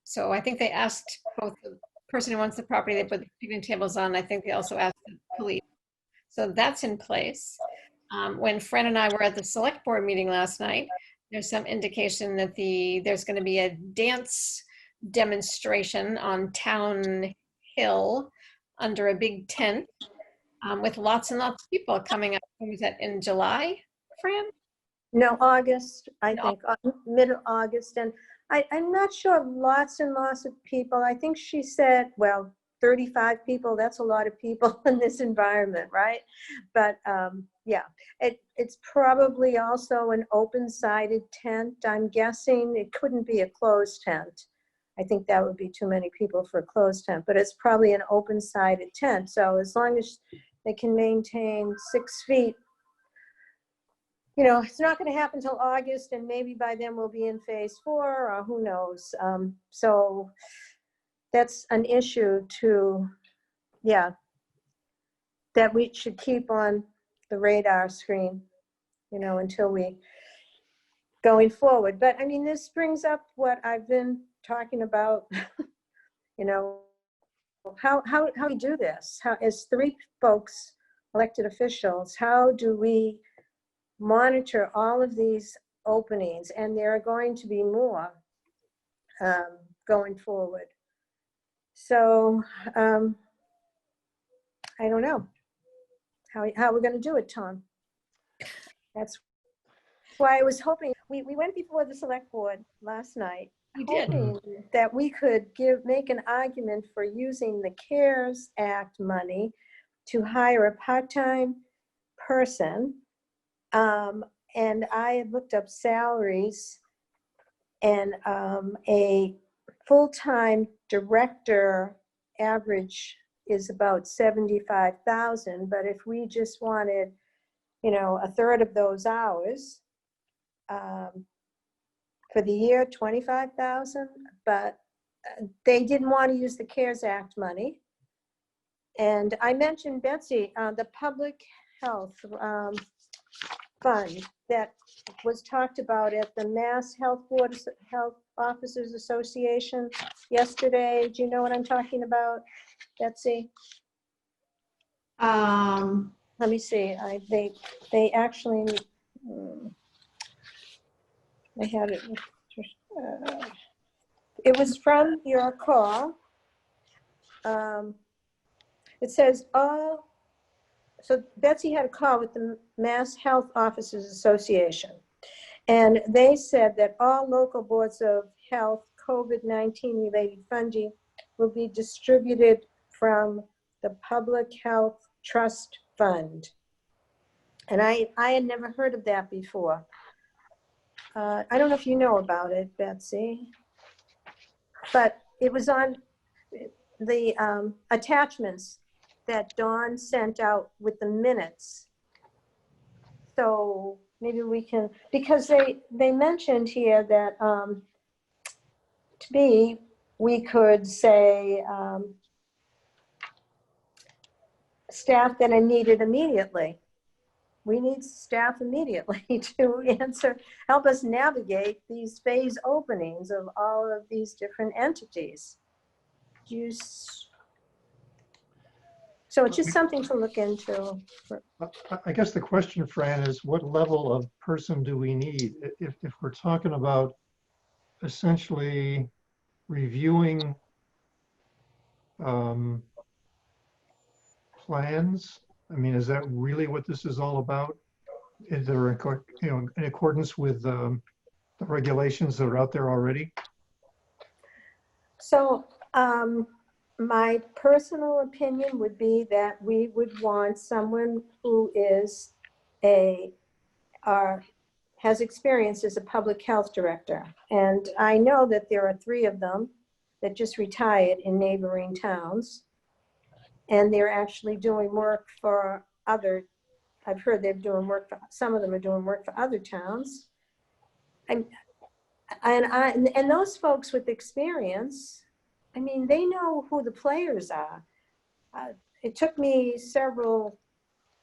So I think they asked both the person who wants the property they put the picnic tables on. I think they also asked the police. So that's in place. When Fran and I were at the select board meeting last night, there's some indication that there's going to be a dance demonstration on Town Hill under a big tent, with lots and lots of people coming up. Was that in July, Fran? No, August, I No. think, mid-August. And I'm not sure, lots and lots of people. I think she said, well, 35 people, that's a lot of people in this environment, right? But yeah, it's probably also an open-sided tent. I'm guessing it couldn't be a closed tent. I think that would be too many people for a closed tent, but it's probably an open-sided tent. So as long as they can maintain 6 feet, you know, it's not going to happen till August, and maybe by then we'll be in phase 4, or who knows. So that's an issue to, yeah, that we should keep on the radar screen, you know, until we going forward. But I mean, this brings up what I've been talking about, you know, how we do this. How, as 3 folks, elected officials, how do we monitor all of these openings? And there are going to be more going forward. So I don't know how we're going to do it, Tom. That's why I was hoping, we went before the select board last night, We did. hoping that we could make an argument for using the CARES Act money to hire a part-time person. And I had looked up salaries, and a full-time director average is about 75,000. But if we just wanted, you know, a third of those hours for the year, 25,000. But they didn't want to use the CARES Act money. And I mentioned, Betsy, the public health fund that was talked about at the Mass Health Officers Association yesterday. Do you know what I'm talking about, Betsy? Let me see. They actually, I had it. It was from your call. It says so Betsy had a call with the Mass Health Officers Association, and they said that all local boards of health COVID-19 related funding will be distributed from the Public Health Trust Fund. And I had never heard of that before. I don't know if you know about it, Betsy, but it was on the attachments that Dawn sent out with the minutes. So maybe we can, because they mentioned here that to me, we could say staff that are needed immediately. We need staff immediately to help us navigate these phase openings of all of these different entities. So it's just something to look into. I guess the question, Fran, is what level of person do we need? If we're talking about essentially reviewing plans, I mean, is that really what this is all about? Is there, in accordance with the regulations that are out there already? So my personal opinion would be that we would want someone who is has experience as a public health director. And I know that there are 3 of them that just retired in neighboring towns. And they're actually doing work for I've heard they're doing work for, some of them are doing work for other towns. And those folks with experience, I mean, they know who the players are. it took me several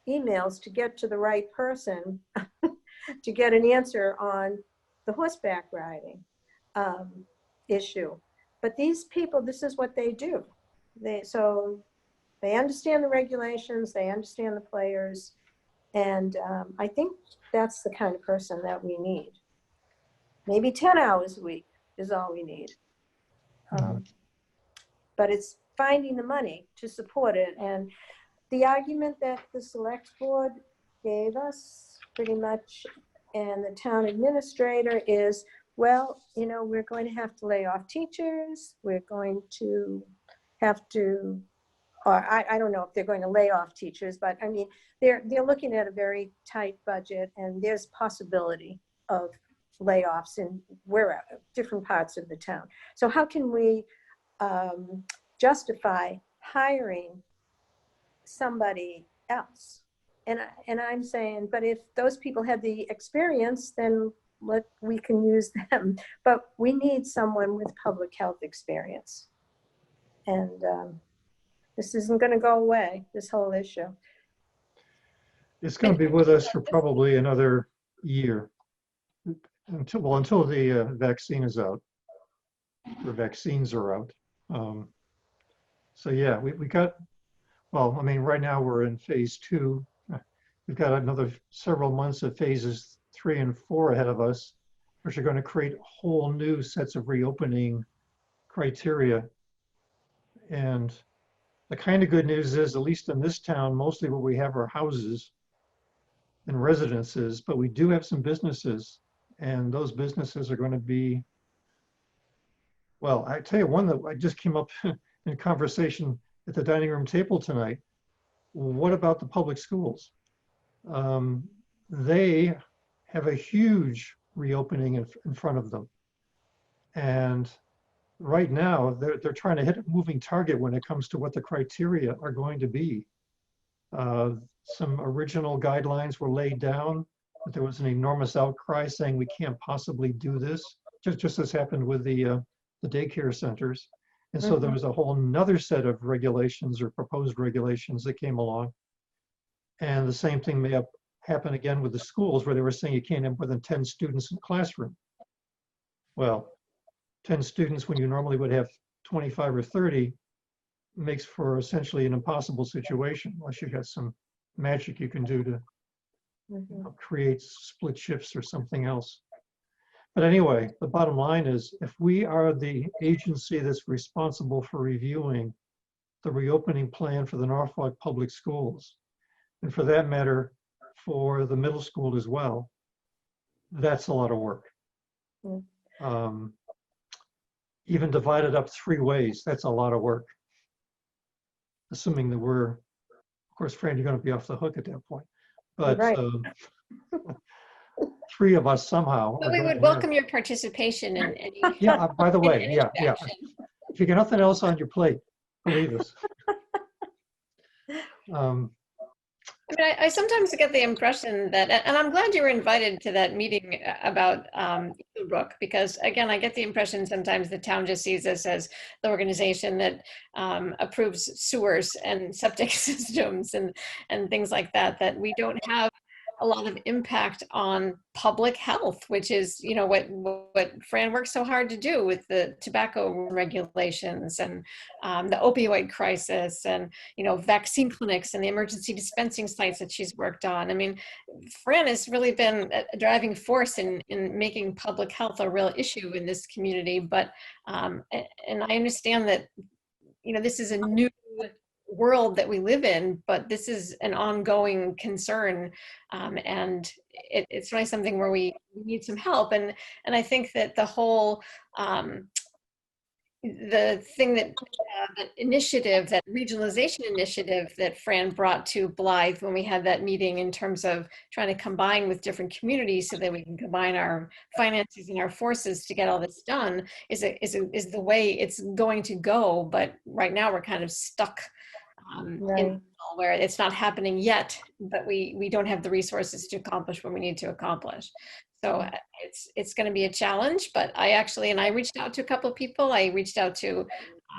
emails to get to the right person to get an answer on the horseback riding issue. But these people, this is what they do. So they understand the regulations, they understand the players, and I think that's the kind of person that we need. Maybe 10 hours a week is all we need. But it's finding the money to support it. And the argument that the select board gave us pretty much, and the town administrator is, well, you know, we're going to have to lay off teachers. We're going to have to, or I don't know if they're going to lay off teachers, but I mean, they're looking at a very tight budget, and there's possibility of layoffs in different parts of the town. So how can we justify hiring somebody else? And I'm saying, but if those people have the experience, then we can use them. But we need someone with public health experience. And this isn't going to go away, this whole issue. It's going to be with us for probably another year, until the vaccine is out, or vaccines are out. So yeah, we got, well, I mean, right now we're in phase 2. We've got another several months of phases 3 and 4 ahead of us, which are going to create whole new sets of reopening criteria. And the kind of good news is, at least in this town, mostly what we have are houses and residences, but we do have some businesses, and those businesses are going to be, well, I tell you one that I just came up in conversation at the dining room table tonight. What about the public schools? They have a huge reopening in front of them. And right now, they're trying to hit a moving target when it comes to what the criteria are going to be. Some original guidelines were laid down, but there was an enormous outcry saying we can't possibly do this, just as happened with the daycare centers. And so there was a whole nother set of regulations or proposed regulations that came along. And the same thing may happen again with the schools, where they were saying you can't have more than 10 students in a classroom. Well, 10 students when you normally would have 25 or 30 makes for essentially an impossible situation, unless you have some magic you can do to create split shifts or something else. But anyway, the bottom line is, if we are the agency that's responsible for reviewing the reopening plan for the Norfolk Public Schools, and for that matter, for the middle school as well, that's a lot of work. Even divided up 3 ways, that's a lot of work. Assuming that we're, of course, Fran, you're going to be off the hook at that point. But Right. 3 of us somehow. But we would welcome your participation in any. Yeah, by the way, in any yeah. action. If you got nothing else on your plate, believe us. I mean, I sometimes get the impression that, and I'm glad you were invited to that meeting about Brook, because again, I get the impression sometimes the town just sees us as the organization that approves sewers and septic systems and things like that, that we don't have a lot of impact on public health, which is, you know, what Fran works so hard to do with the tobacco regulations and the opioid crisis, and, you know, vaccine clinics and the emergency dispensing sites that she's worked on. I mean, Fran has really been a driving force in making public health a real issue in this community. But, and I understand that, you know, this is a new world that we live in, but this is an ongoing concern, and it's really something where we need some help. And I think that the whole the thing that that initiative, that regionalization initiative that Fran brought to Blythe when we had that meeting, in terms of trying to combine with different communities so that we can combine our finances and our forces to get all this done, is the way it's going to go. But right now we're kind of stuck in where it's not happening yet, but we don't have the resources to accomplish what we need to accomplish. So it's going to be a challenge. But I reached out to a couple of people. I reached out to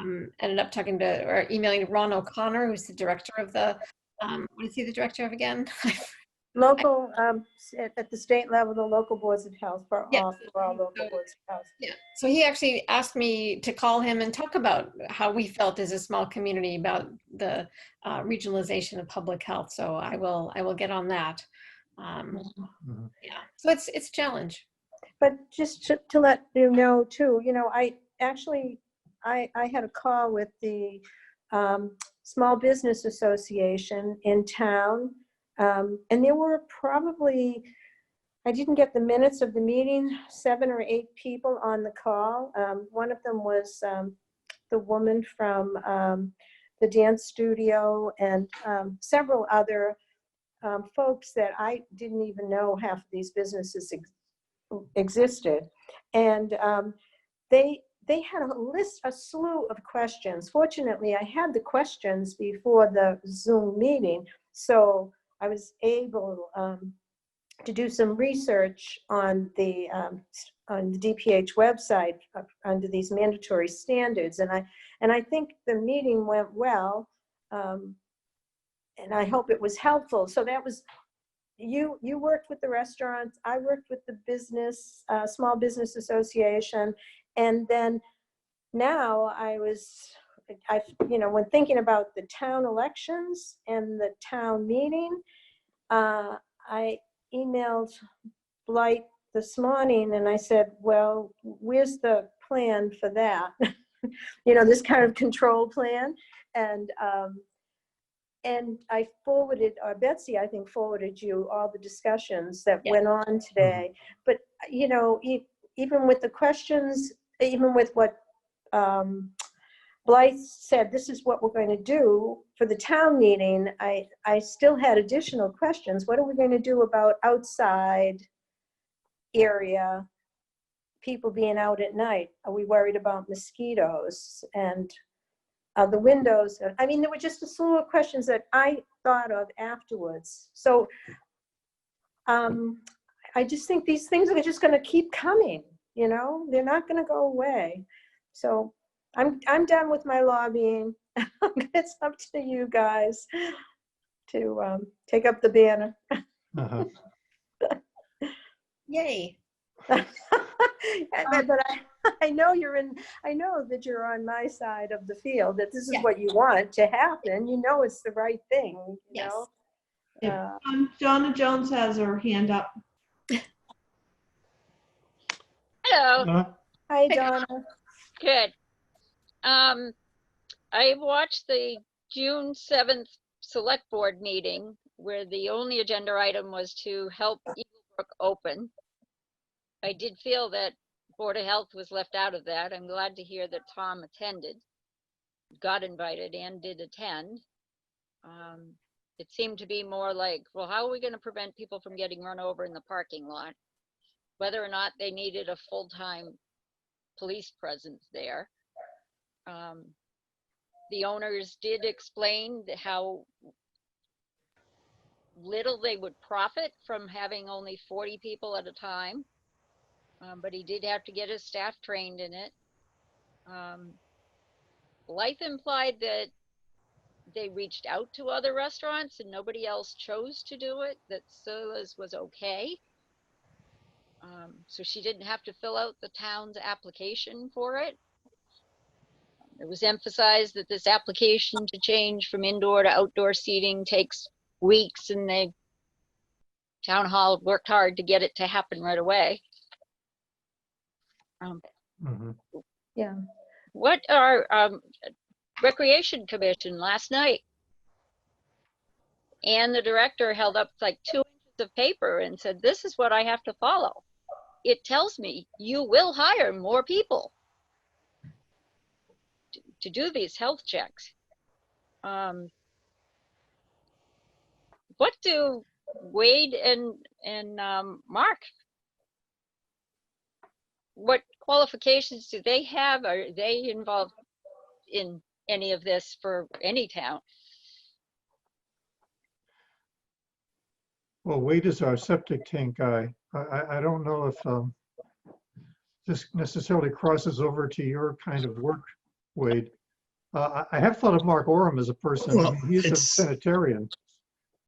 ended up talking to or emailing Ron O'Connor, who's the director of the, what is he the director of again? Local, at the state level, the local boards of health for Yeah. all local boards of health. Yeah, so he actually asked me to call him and talk about how we felt as a small community about the regionalization of public health. So I will get on that. Mhm. Yeah, so it's a challenge. But just to let you know too, you know, I actually, I had a call with the Small Business Association in town. And there were probably, I didn't get the minutes of the meeting, 7 or 8 people on the call. One of them was the woman from the dance studio and several other folks that I didn't even know half of these businesses existed. And they had a slew of questions. Fortunately, I had the questions before the Zoom meeting, so I was able to do some research on the DPH website under these mandatory standards, and I think the meeting went well, and I hope it was helpful. So that was, you worked with the restaurants, I worked with the business, Small Business Association, and then now you know, when thinking about the town elections and the town meeting, I emailed Blight this morning and I said, well, where's the plan for that? You know, this kind of control plan. And I forwarded, or Betsy, I think, forwarded you all the discussions that went on today. But, you know, even with the questions, even with what Blythe said, this is what we're going to do for the town meeting, I still had additional questions. What are we going to do about outside area, people being out at night? Are we worried about mosquitoes and the windows? I mean, there were just a slew of questions that I thought of afterwards. So I just think these things are just going to keep coming, you know, they're not going to go away. So I'm done with my lobbying. It's up to you guys to take up the banner. Uh-huh. Yay. But I know I know that you're on my side of the field, that this is what you want to happen. You know, it's the right thing, you know? Donna Jones has her hand up. Hello. Hi, Donna. Good. I watched the June 7th select board meeting where the only agenda item was to help Eaglebrook open. I did feel that Board of Health was left out of that. I'm glad to hear that Tom attended, got invited and did attend. It seemed to be more like, well, how are we going to prevent people from getting run over in the parking lot? Whether or not they needed a full-time police presence there. The owners did explain how little they would profit from having only 40 people at a time, but he did have to get his staff trained in it. Blythe implied that they reached out to other restaurants and nobody else chose to do it, that Sila's was okay. So she didn't have to fill out the town's application for it. It was emphasized that this application to change from indoor to outdoor seating takes weeks, and town hall worked hard to get it to happen right away. Yeah. What our Recreation Commission last night, and the director held up like 2 inches of paper and said, this is what I have to follow. It tells me you will hire more people to do these health checks. What do Wade and Mark, what qualifications do they have? Are they involved in any of this for any town? Well, Wade is our septic tank guy. I don't know if this necessarily crosses over to your kind of work, Wade. I have thought of Mark Oram as a person. I Well, mean, he's a it's- sanitarian.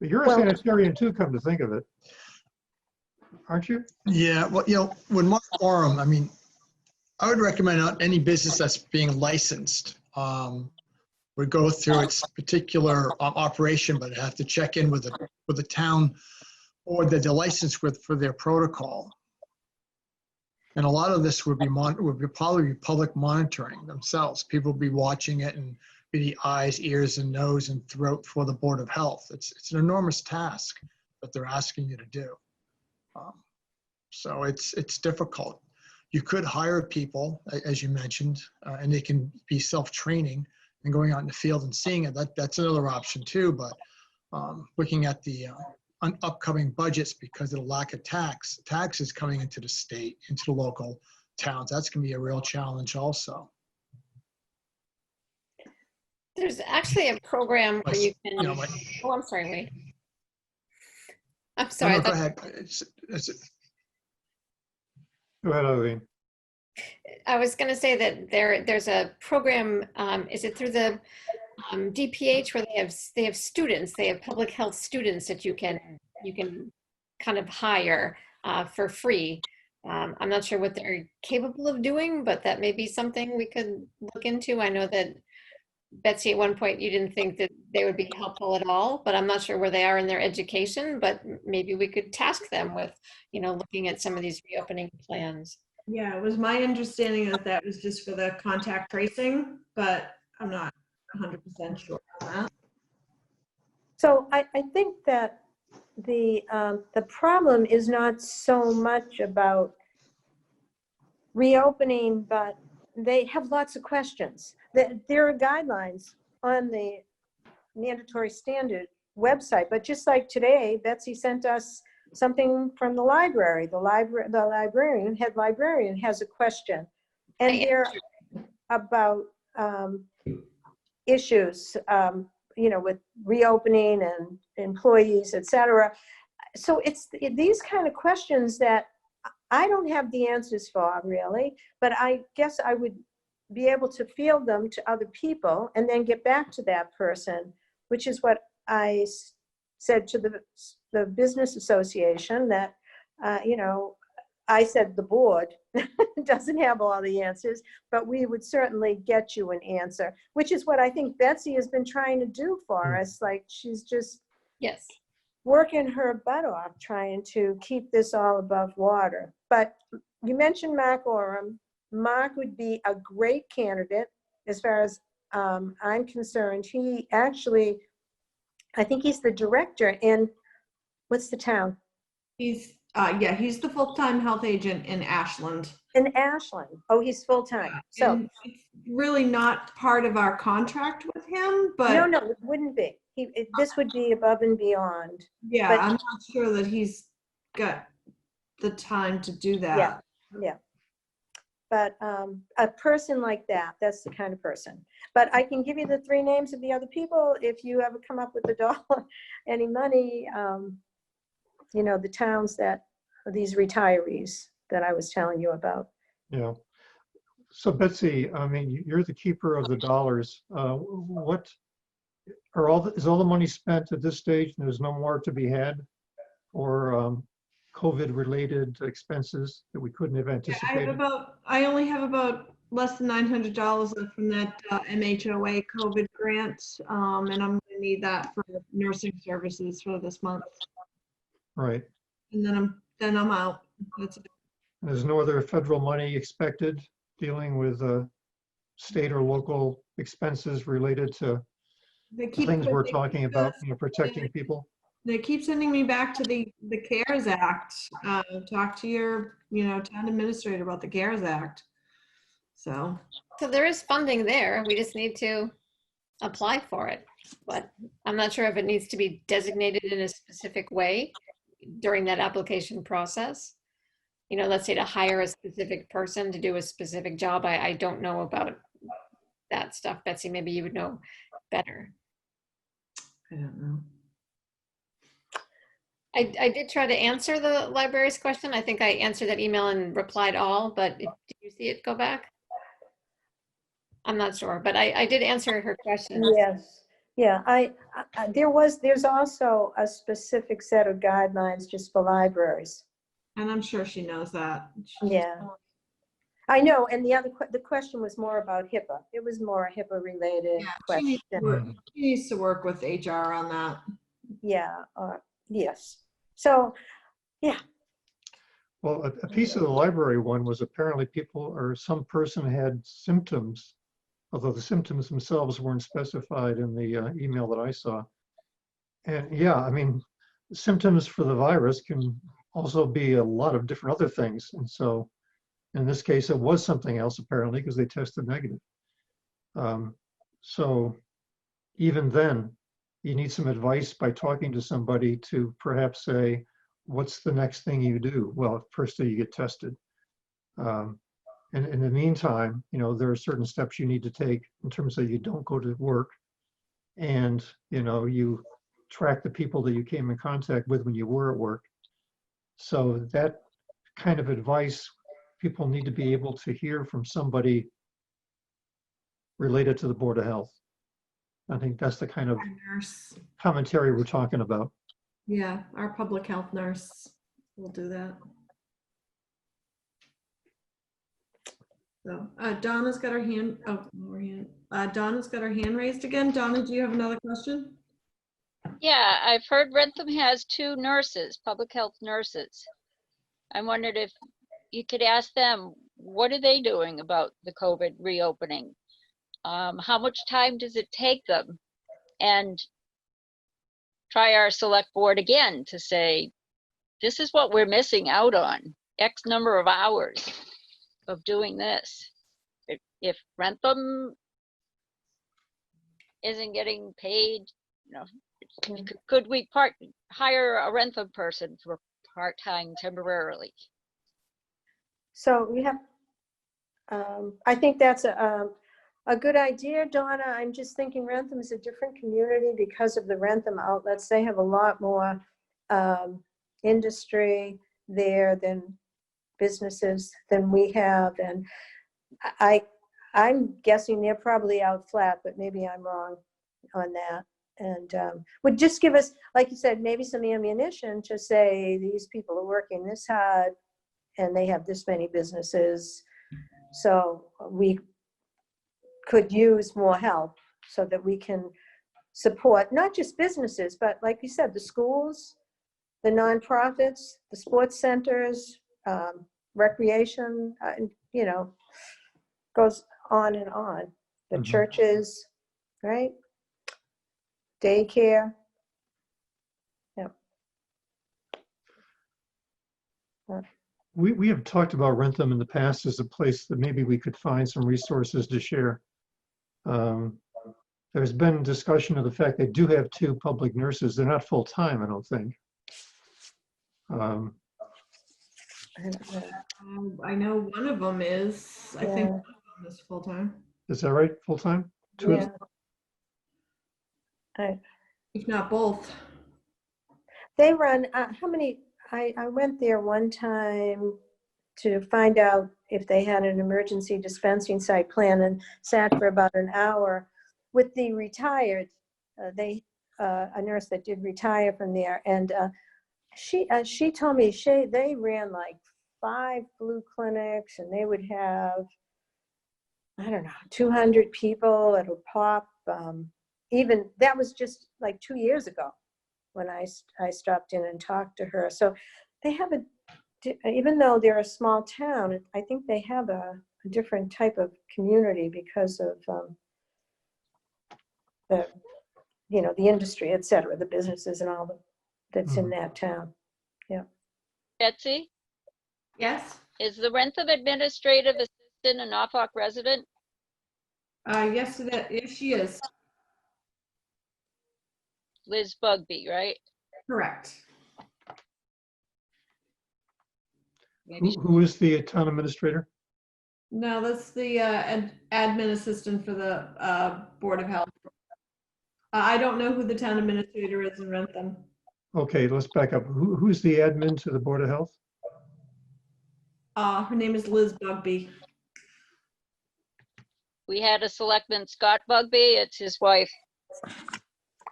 But you're a Well- sanitarian too, come to think of it. Aren't you? Yeah, well, when Mark Oram, I mean, I would recommend not any business that's being licensed would go through its particular operation, but have to check in with the town or that they're licensed with for their protocol. And a lot of this would probably be public monitoring themselves. People would be watching it and be the eyes, ears, and nose and throat for the Board of Health. It's an enormous task that they're asking you to do. So it's difficult. You could hire people, as you mentioned, and they can be self-training and going out in the field and seeing it. That's another option too. But looking at the upcoming budgets because of the lack of taxes coming into the state, into the local towns, that's going to be a real challenge also. There's actually a program where you can, You know, like, oh, I'm sorry, wait. I'm no, sorry. I no, go thought- ahead. Go ahead, Eileen. I was going to say that there's a program, is it through the DPH where they have students, they have public health students that you can kind of hire for free. I'm not sure what they're capable of doing, but that may be something we could look into. I know that Betsy, at one point you didn't think that they would be helpful at all, but I'm not sure where they are in their education, but maybe we could task them with, looking at some of these reopening plans. Yeah, it was my understanding that that was just for the contact tracing, but I'm not 100% sure on that. So I think that the problem is not so much about reopening, but they have lots of questions. There are guidelines on the mandatory standard website, but just like today, Betsy sent us something from the library. The head librarian has a question, and they're about issues, with reopening and employees, et cetera. So it's these kind of questions that I don't have the answers for, really, but I guess I would be able to field them to other people and then get back to that person, which is what I said to the business association that, I said the board doesn't have all the answers, but we would certainly get you an answer, which is what I think Betsy has been trying to do for us. Like, she's just Yes. working her butt off trying to keep this all above water. But you mentioned Mark Oram. Mark would be a great candidate as far as I'm concerned. He actually, I think he's the director in, what's the town? He's the full-time health agent in Ashland. In Ashland. Oh, he's full-time. So, And it's really not part of our contract with him, but no, it wouldn't be. This would be above and beyond. yeah, but- I'm not sure that he's got the time to do that. Yeah. But a person like that, that's the kind of person. But I can give you the 3 names of the other people if you ever come up with any money, the towns that, these retirees that I was telling you about. Yeah. So Betsy, I mean, you're the keeper of the dollars. What is all the money spent at this stage and there's no more to be had for COVID-related expenses that we couldn't have anticipated? I only have about less than $900 left from that MHOA COVID grant, and I'm gonna need that for nursing services for this month. Right. And then I'm out. That's it. There's no other federal money expected dealing with state or local expenses related to They the keep things we're they talking keep about, us- protecting people. They keep sending me back to the CARES Act. Talk to your, town administrator about the CARES Act. So, So there is funding there. We just need to apply for it. But I'm not sure if it needs to be designated in a specific way during that application process. Let's say to hire a specific person to do a specific job. I don't know about that stuff. Betsy, maybe you would know better. I don't know. I did try to answer the library's question. I think I answered that email and replied all, but did you see it go back? I'm not sure, but I did answer her question. Yes, yeah, there's also a specific set of guidelines just for libraries. And I'm sure she knows that. Yeah. I know, and the question was more about HIPAA. It was more a HIPAA related Yeah, she needs to question. work, she needs to work with HR on that. Yeah, yes. So, Well, a piece of the library one was apparently people or some person had symptoms, although the symptoms themselves weren't specified in the email that I saw. And yeah, I mean, symptoms for the virus can also be a lot of different other things. And so in this case, it was something else apparently because they tested negative. So even then, you need some advice by talking to somebody to perhaps say, what's the next thing you do? Well, first you get tested. And in the meantime, you know, there are certain steps you need to take in terms of you don't go to work and, you know, you track the people that you came in contact with when you were at work. So that kind of advice, people need to be able to hear from somebody related to the Board of Health. I think that's the kind of Our nurse, commentary we're talking about. yeah, our public health nurse will do that. So, Donna's got her hand, Donna's got her hand raised again. Donna, do you have another question? Yeah, I've heard Rentham has 2 nurses, public health nurses. I wondered if you could ask them, what are they doing about the COVID reopening? How much time does it take them? And try our select board again to say, this is what we're missing out on, X number of hours of doing this. If Rentham isn't getting paid, you know, could we hire a Rentham person for part-time temporarily? so we have, I think that's a good idea, Donna. I'm just thinking Rentham is a different community because of the Rentham outlets. They have a lot more industry there than businesses than we have. And I'm guessing they're probably out flat, but maybe I'm wrong on that. And would just give us, like you said, maybe some ammunition to say these people are working this hard and they have this many businesses. So we could use more help so that we can support not just businesses, but like you said, the schools, the nonprofits, the sports centers, recreation, you know, goes on and on. The churches, right? Daycare. Yeah. We have talked about Rentham in the past as a place that maybe we could find some resources to share. There's been discussion of the fact they do have 2 public nurses. They're not full-time, I don't think. I know one of them is, I think Yeah. one of them is full-time, Is that right, full-time? 2 of them? Yeah. if not both. They run, how many, I went there one time to find out if they had an emergency dispensing site plan and sat for about an hour with the retired, a nurse that did retire from there. And she told me they ran like 5 flu clinics and they would have, I don't know, 200 people at a pop. Even that was just like 2 years ago when I stopped in and talked to her. So they have even though they're a small town, I think they have a different type of community because of the, you know, the industry, et cetera, the businesses and all that's in that town. Yeah. Betsy, Yes? is the Rentham administrative assistant a Norfolk resident? Yes, yes, she is. Liz Bugby, right? Correct. Maybe Who is the town administrator? No, that's the admin assistant for the Board of Health. I don't know who the town administrator is in Rentham. Okay, let's back up. Who's the admin to the Board of Health? Her name is Liz Bugby. We had a selectman, Scott Bugby, it's his wife.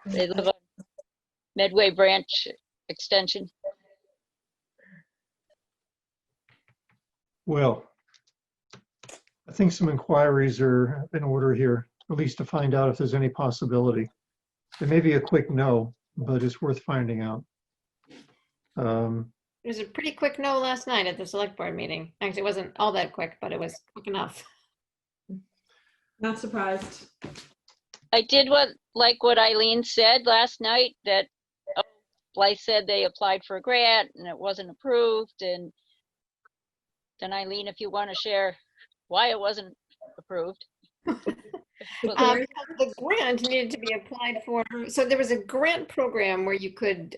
They live on Medway Branch Extension. Well, I think some inquiries are in order here, at least to find out if there's any possibility. It may be a quick no, but it's worth finding out. It was a pretty quick no last night at the select board meeting. Actually, it wasn't all that quick, but it was quick enough. Not surprised. I did like what Eileen said last night, that Blythe said they applied for a grant and it wasn't approved. And then Eileen, if you want to share why it wasn't approved. The grant needed to be applied for. So there was a grant program where you could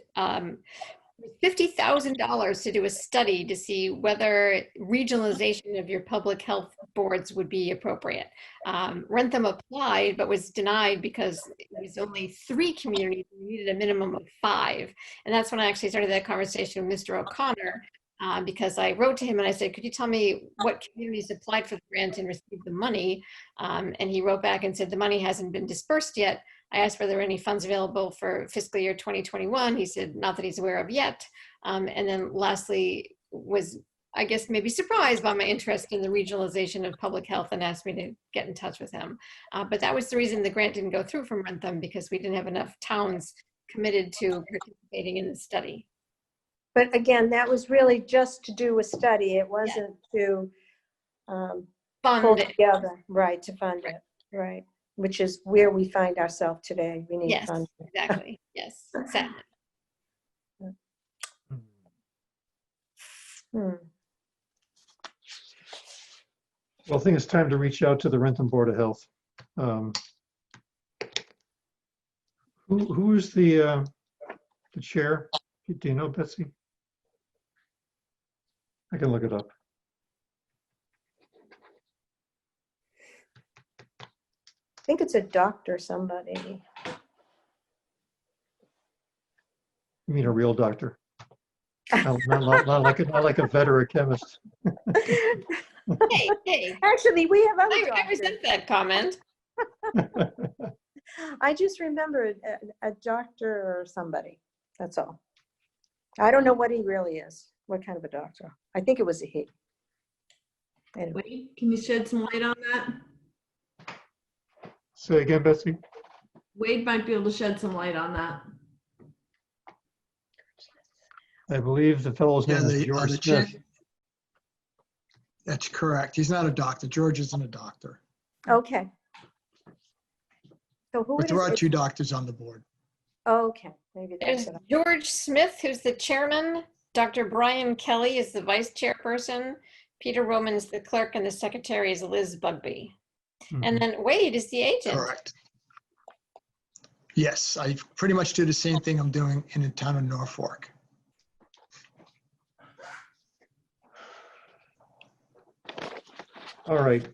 $50,000 to do a study to see whether regionalization of your public health boards would be appropriate. Rentham applied, but was denied because it was only 3 communities and needed a minimum of 5. And that's when I actually started that conversation with Mr. O'Connor, because I wrote to him and I said, could you tell me what communities applied for the grant and received the money? And he wrote back and said, the money hasn't been dispersed yet. I asked whether there were any funds available for fiscal year 2021. He said, not that he's aware of yet. And then lastly was, I guess, maybe surprised by my interest in the regionalization of public health and asked me to get in touch with him. But that was the reason the grant didn't go through from Rentham, because we didn't have enough towns committed to participating in the study. But again, that was really just to do a study. It wasn't to pull Fund it. together, right, to fund it, right. Which is where we find ourselves today. We need Yes, funding. exactly. Yes, sadly. Hmm. Well, I think it's time to reach out to the Rentham Board of Health. Who is the chair? Do you know, Betsy? I can look it up. I think it's a doctor, somebody. You mean a real doctor? Not like a vet or a chemist. Hey, Actually, we have other I doctors. resent that comment. I just remember a doctor or somebody. That's all. I don't know what he really is. What kind of a doctor? I think it was a he. Anyway. Wait, can you shed some light on that? Say again, Betsy? Wade might be able to shed some light on that. I believe the fellow's name is George the Smith. That's correct. He's not a doctor. George isn't a doctor. Okay. So who But is there are it? 2 doctors on the board. Okay, maybe that's There's it. George Smith, who's the chairman. Dr. Brian Kelly is the vice chairperson. Peter Roman's the clerk, and the secretary is Liz Bugby. And then Wade is the agent. Correct. Yes, I pretty much do the same thing I'm doing in the town of Norfolk. All right.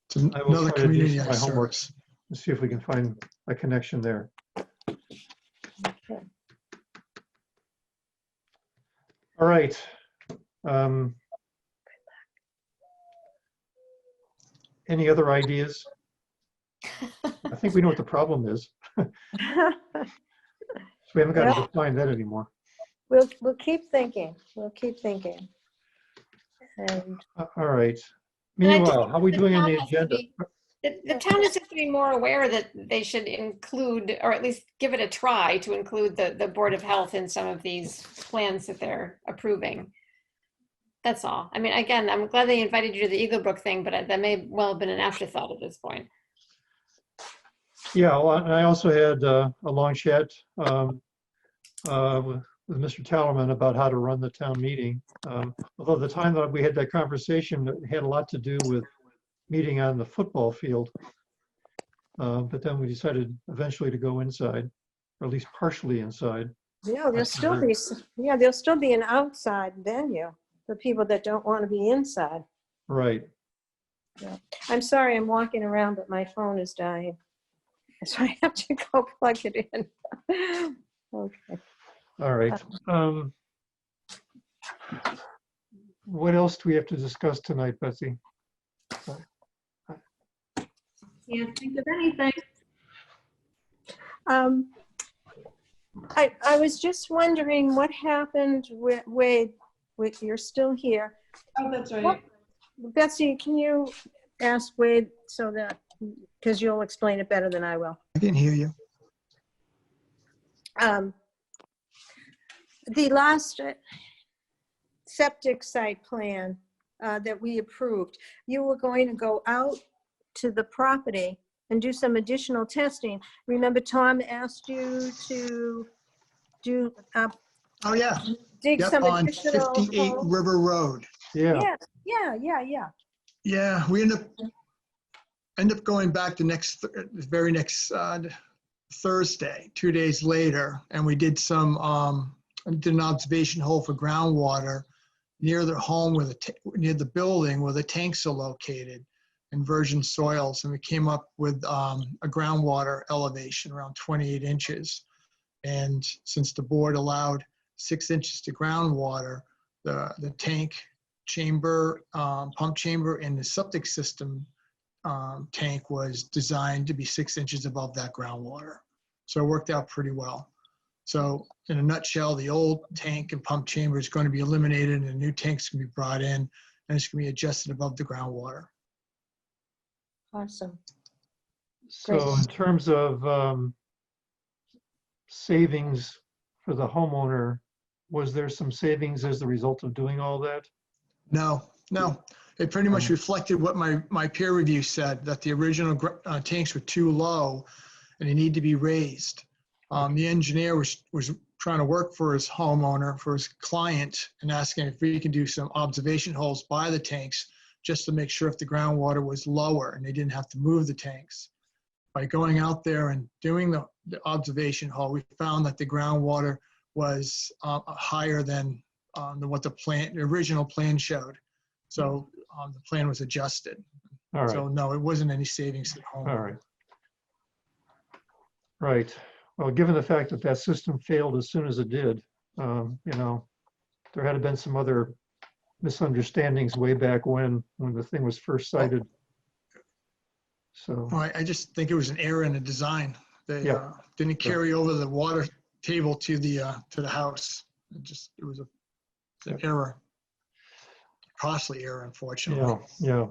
It's I will another try to do community my I homework. service. Let's see if we can find a connection there. Okay. All right. Any other ideas? I think we know what the problem is. So we haven't got to Well- define that anymore. We'll keep thinking. We'll keep thinking. And All right. And I just Meanwhile, how are we think doing on town the has to agenda? be- The town has to be more aware that they should include, or at least give it a try to include the Board of Health in some of these plans that they're approving. That's all. I mean, again, I'm glad they invited you to the Eagle Brook thing, but that may well have been an afterthought at this point. Yeah, well, and I also had a long chat with Mr. Tallerman about how to run the town meeting. Although the time that we had that conversation, it had a lot to do with meeting on the football field. But then we decided eventually to go inside, or at least partially inside. yeah, there'll still be an outside venue for people that don't want to be inside. Right. I'm sorry, I'm walking around, but my phone is dying. So I have to go plug it in. Okay. All right. What else do we have to discuss tonight, Betsy? can't think of anything. I was just wondering what happened with Wade, you're still here. Oh, that's right. Betsy, can you ask Wade so that, because you'll explain it better than I will. I can hear you. The last septic site plan that we approved, you were going to go out to the property and do some additional testing. Remember Tom asked you to do, Oh, yeah. dig Yep, some on additional 58 holes? River Road. Yeah, Yeah, we end up going back the very next Thursday, 2 days later, and we did did an observation hole for groundwater near the home near the building where the tanks are located in virgin soils, and we came up with a groundwater elevation around 28 inches. And since the board allowed 6 inches to groundwater, the tank chamber, pump chamber, and the septic system tank was designed to be 6 inches above that groundwater. So it worked out pretty well. So in a nutshell, the old tank and pump chamber is going to be eliminated and a new tank's going to be brought in, and it's going to be adjusted above the groundwater. Awesome. so in terms of savings for the homeowner, was there some savings as a result of doing all that? No. It pretty much reflected what my peer review said, that the original tanks were too low and they need to be raised. The engineer was trying to work for his homeowner, for his client, and asking if we could do some observation holes by the tanks just to make sure if the groundwater was lower and they didn't have to move the tanks. By going out there and doing the observation hole, we found that the groundwater was higher than what the original plan showed. So the plan was adjusted. All right, So no, it wasn't any savings at home. all right. Right. Well, given the fact that that system failed as soon as it did, there had been some other misunderstandings way back when the thing was first cited. So, I just think it was an error in the design. They Yeah. didn't carry over the water table to the house. It was an error, costly error, unfortunately. yeah.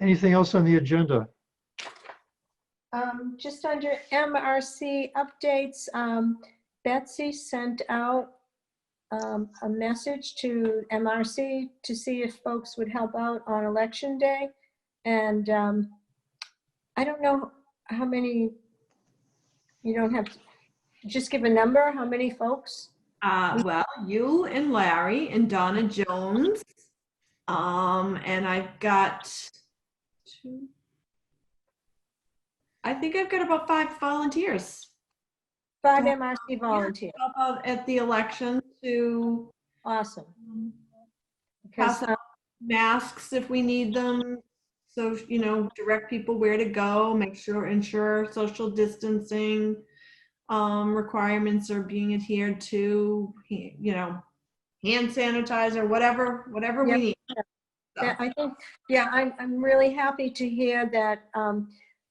Anything else on the agenda? Just under MRC updates, Betsy sent out a message to MRC to see if folks would help out on election day. And I don't know how many, you don't have to just give a number, how many folks? Well, you and Larry and Donna Jones. And I've got I think I've got about 5 volunteers. 5 MRC volunteers. Help out at the election to Awesome. pass Because, out masks if we need them. So, direct people where to go, ensure social distancing requirements are being adhered to, hand sanitizer, whatever we Yep. need. I think, I'm really happy to hear that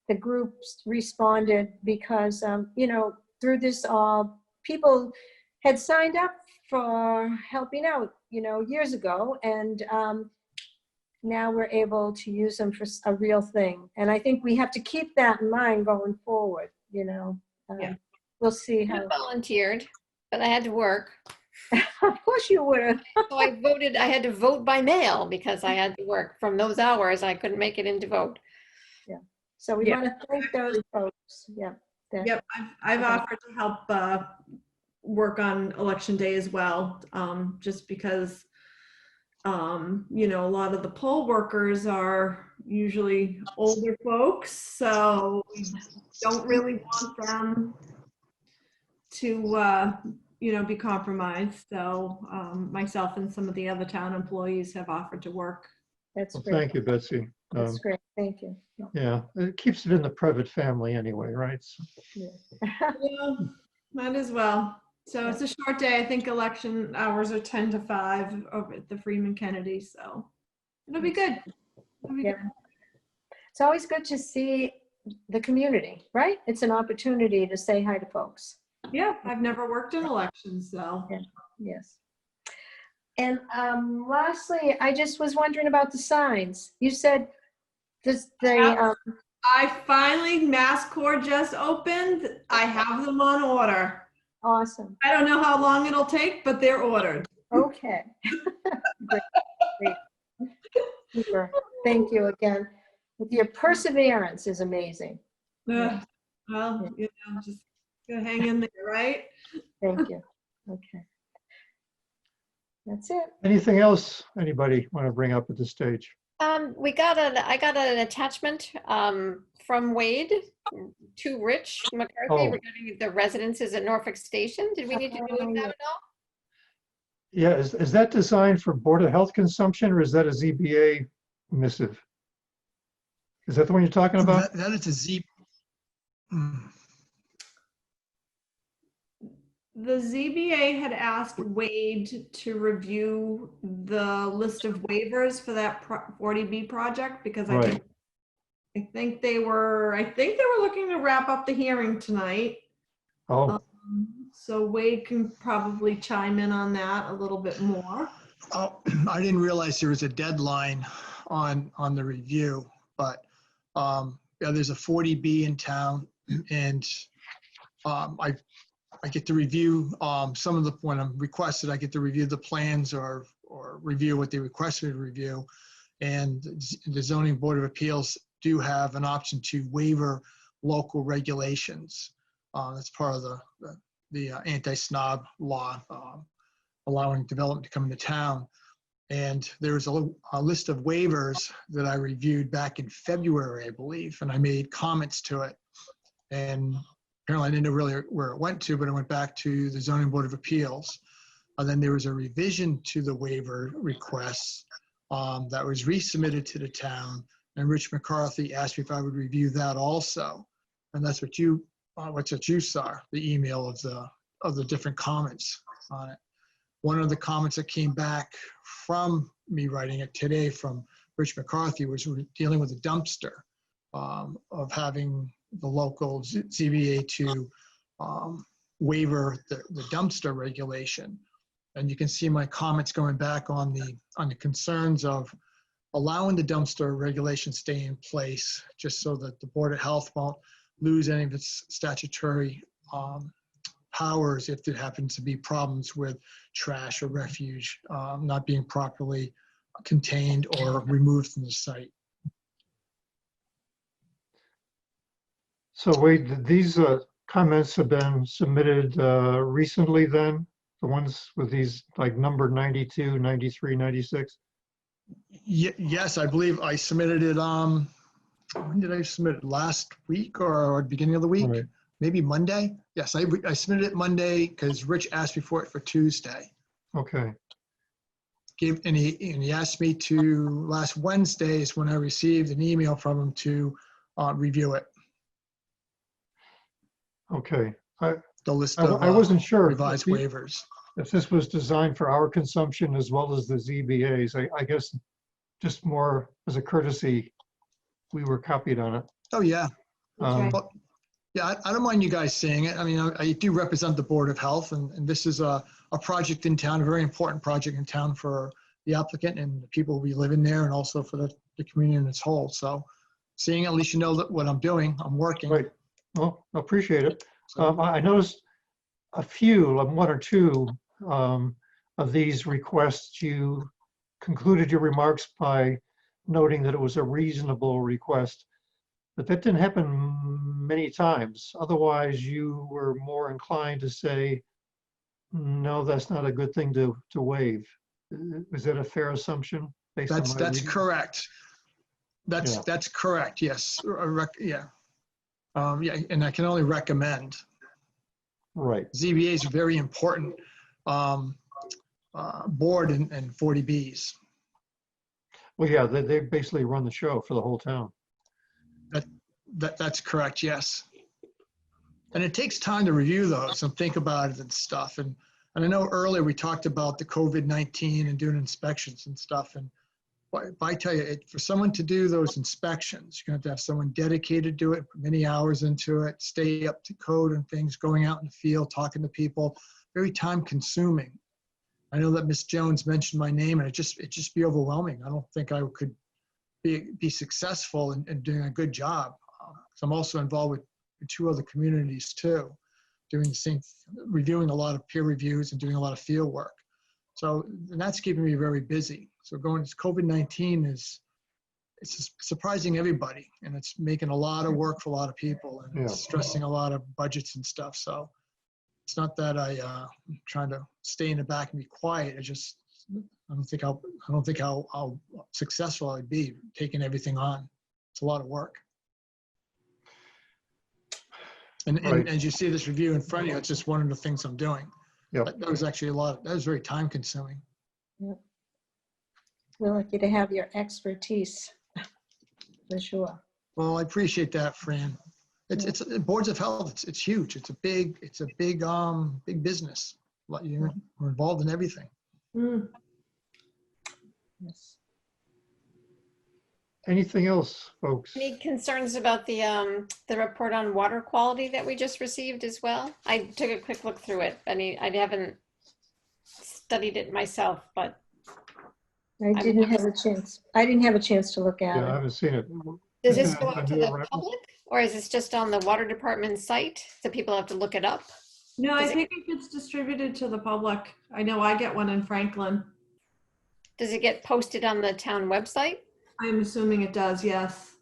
the groups responded because, through this, people had signed up for helping out, years ago. And now we're able to use them for a real thing. And I think we have to keep that in mind going forward, Yeah. We'll see I how. volunteered, but I had to work. Of course you would have. So I had to vote by mail because I had to work. From those hours, I couldn't make it in to vote. So we Yeah. want to thank those folks. Yeah. Yep, I've offered to help work on election day as well, just because, a lot of the poll workers are usually older folks, so we don't really want them to, be compromised. So myself and some of the other town employees have offered to work. That's Well, great. thank you, Betsy. That's great. Thank you. Yeah, it keeps it in the private family anyway, right? So, Yeah, might as well. So it's a short day. I think election hours are 10 to 5 over at the Freeman Kennedy, so it'll be good. That'd be Yeah. good. It's always good to see the community, right? It's an opportunity to say hi to folks. Yeah, I've never worked in elections, so. Yeah. Yes. And lastly, I just was wondering about the signs. You said this, I finally, Mass Corps just opened. I have them on order. awesome. I don't know how long it'll take, but they're ordered. Okay. Great, great. Super. Thank you again. Your perseverance is amazing. Well, just gotta hang in there, right? Thank you. Okay. That's it. Anything else anybody want to bring up at this stage? I got an attachment from Wade to Rich McCarthy Oh. regarding the residences at Norfolk Station. Did we need to do that at all? Yeah, is that designed for Board of Health consumption or is that a ZBA missive? Is that the one you're talking about? That is a Z. The ZBA had asked Wade to review the list of waivers for that 40B project because Right. I think they were looking to wrap up the hearing tonight. Oh, So Wade can probably chime in on that a little bit more. Oh, I didn't realize there was a deadline on the review, but yeah, there's a 40B in town, and I get to review some of the, when I'm requested, I get to review the plans or review what they requested to review. And the Zoning Board of Appeals do have an option to waiver local regulations. That's part of the anti-snob law, allowing development to come into town. And there was a list of waivers that I reviewed back in February, I believe, and I made comments to it. And apparently I didn't know really where it went to, but it went back to the Zoning Board of Appeals. And then there was a revision to the waiver requests that was resubmitted to the town. And Rich McCarthy asked me if I would review that also. And that's what you saw, the email of the different comments on it. One of the comments that came back from me writing it today from Rich McCarthy was dealing with a dumpster, of having the local ZBA to waiver the dumpster regulation. And you can see my comments going back on the concerns of allowing the dumpster regulation stay in place, just so that the Board of Health won't lose any of its statutory powers if there happens to be problems with trash or refuge not being properly contained or removed from the site. so wait, these comments have been submitted recently then? The ones with these like number 92, 93, 96? Yes, I believe I submitted it, when did I submit it? Last week or beginning of the week? Right. Maybe Monday? Yes, I submitted it Monday because Rich asked me for it for Tuesday. Okay, And he asked me to, last Wednesday is when I received an email from him to review it, okay. the list I of wasn't sure revised waivers. if this was designed for our consumption as well as the ZBA's. I guess just more as a courtesy, we were copied on it. Oh, yeah. Okay. Well, yeah, I don't mind you guys seeing it. I mean, I do represent the Board of Health, and this is a project in town, a very important project in town for the applicant and the people who live in there, and also for the community in its whole. So seeing, at least you know that what I'm doing, I'm working. Right. Well, I appreciate it. I noticed a few, like one or two of these requests, you concluded your remarks by noting that it was a reasonable request. But that didn't happen many times. Otherwise, you were more inclined to say, no, that's not a good thing to waive. Is that a fair assumption? Based on my That's reading? correct. That's correct. Yes. Yeah. Yeah, and I can only recommend. Right. ZBA is a very important board and 40Bs. Well, yeah, they basically run the show for the whole town. That's correct. Yes. And it takes time to review those and think about it and stuff. And I know earlier we talked about the COVID-19 and doing inspections and stuff. And but I tell you, for someone to do those inspections, you're going to have someone dedicated to it, put many hours into it, stay up to code and things, going out in the field, talking to people, very time consuming. I know that Ms. Jones mentioned my name, and it'd just be overwhelming. I don't think I could be successful in doing a good job. So I'm also involved with 2 other communities too, doing the same, reviewing a lot of peer reviews and doing a lot of field work. So, and that's keeping me very busy. So COVID-19 it's surprising everybody, and it's making a lot of work for a lot of people, and it's stressing a lot of budgets and stuff. So it's not that I'm trying to stay in the back and be quiet. I don't think how successful I'd be taking everything on. It's a lot of work. And as you see this review in front of you, it's just one of the things I'm doing. Yep. That was actually that was very time consuming. Yep. We're lucky to have your expertise, for sure. Well, I appreciate that, Fran. It's boards of health. It's huge. It's a big business. We're involved in everything. Mm. Yes. Anything else, folks? Any concerns about the report on water quality that we just received as well? I took a quick look through it. I mean, I haven't studied it myself, but I didn't have a chance. I didn't have a chance to look at Yeah, I it. haven't seen it. does this Yeah, go I out to knew the it right. public, or is this just on the water department site so people have to look it up? No, I Does it- think it gets distributed to the public. I know I get one in Franklin. Does it get posted on the town website? I'm assuming it does, yes.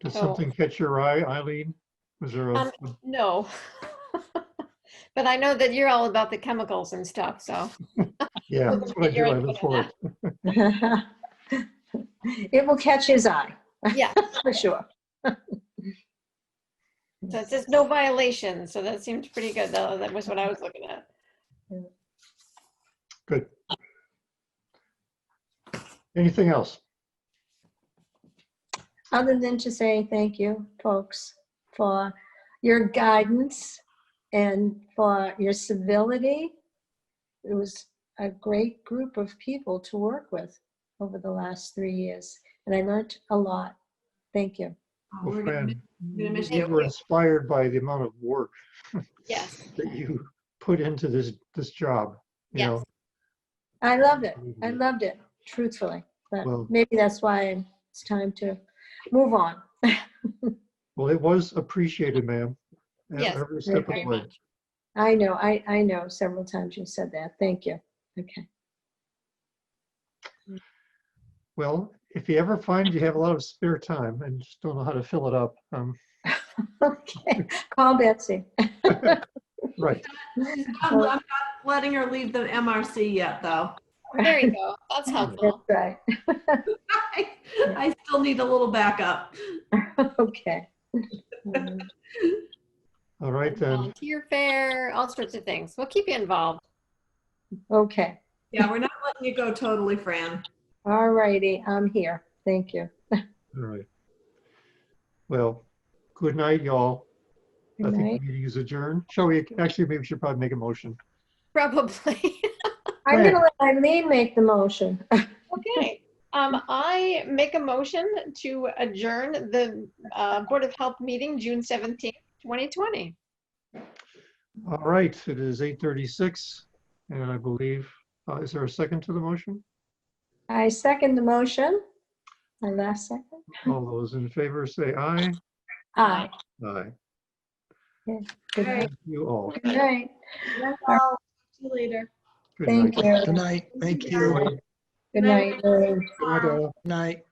Did Oh. something catch your eye, Eileen? Was there a? No. But I know that you're all about the chemicals and stuff, so. Yeah, Looking that's to what I get your do. I input look for on it. It will catch his eye. Yeah. For sure. So it says no violation, so that seemed pretty good, though. That was what I was looking at. Good. Anything else? Other than to say thank you, folks, for your guidance and for your civility. It was a great group of people to work with over the last 3 years, and I learned a lot. Thank you. Oh, Well, we're gonna Fran, miss we you. were inspired by the amount of work Yes. that you put into this job. You Yes. know, I loved it. I loved it, truthfully. But Well- maybe that's why it's time to move on. well, it was appreciated, ma'am. Yes, Every step of the very way. much. I know, I know several times you said that. Thank you. Okay. Well, if you ever find you have a lot of spare time and just don't know how to fill it up, Okay, call Betsy. right. I'm not letting her leave the MRC yet, though. There you go. That's helpful. That's right. I still need a little backup. Okay. All right then. Volunteer fair, all sorts of things. We'll keep you involved. Okay. Yeah, we're not letting you go totally, Fran. All righty, I'm here. Thank you. All right. Well, good night, y'all. I Good think night. the meeting is adjourned. Shall we, actually, maybe we should probably make a motion. Probably. I'm gonna let Eileen make the motion. Okay. I make a motion to adjourn the Board of Health meeting, June 17th, 2020. All right, it is 8:36, and I believe, is there a second to the motion? I second the motion. My last second. All those in favor say aye. Aye. Aye. Okay. Good night. Thank you all. Good night. That's all. See you later. Good Thank night. you. Good night. Thank you. Good Good night. Lorraine. night, all. Good night.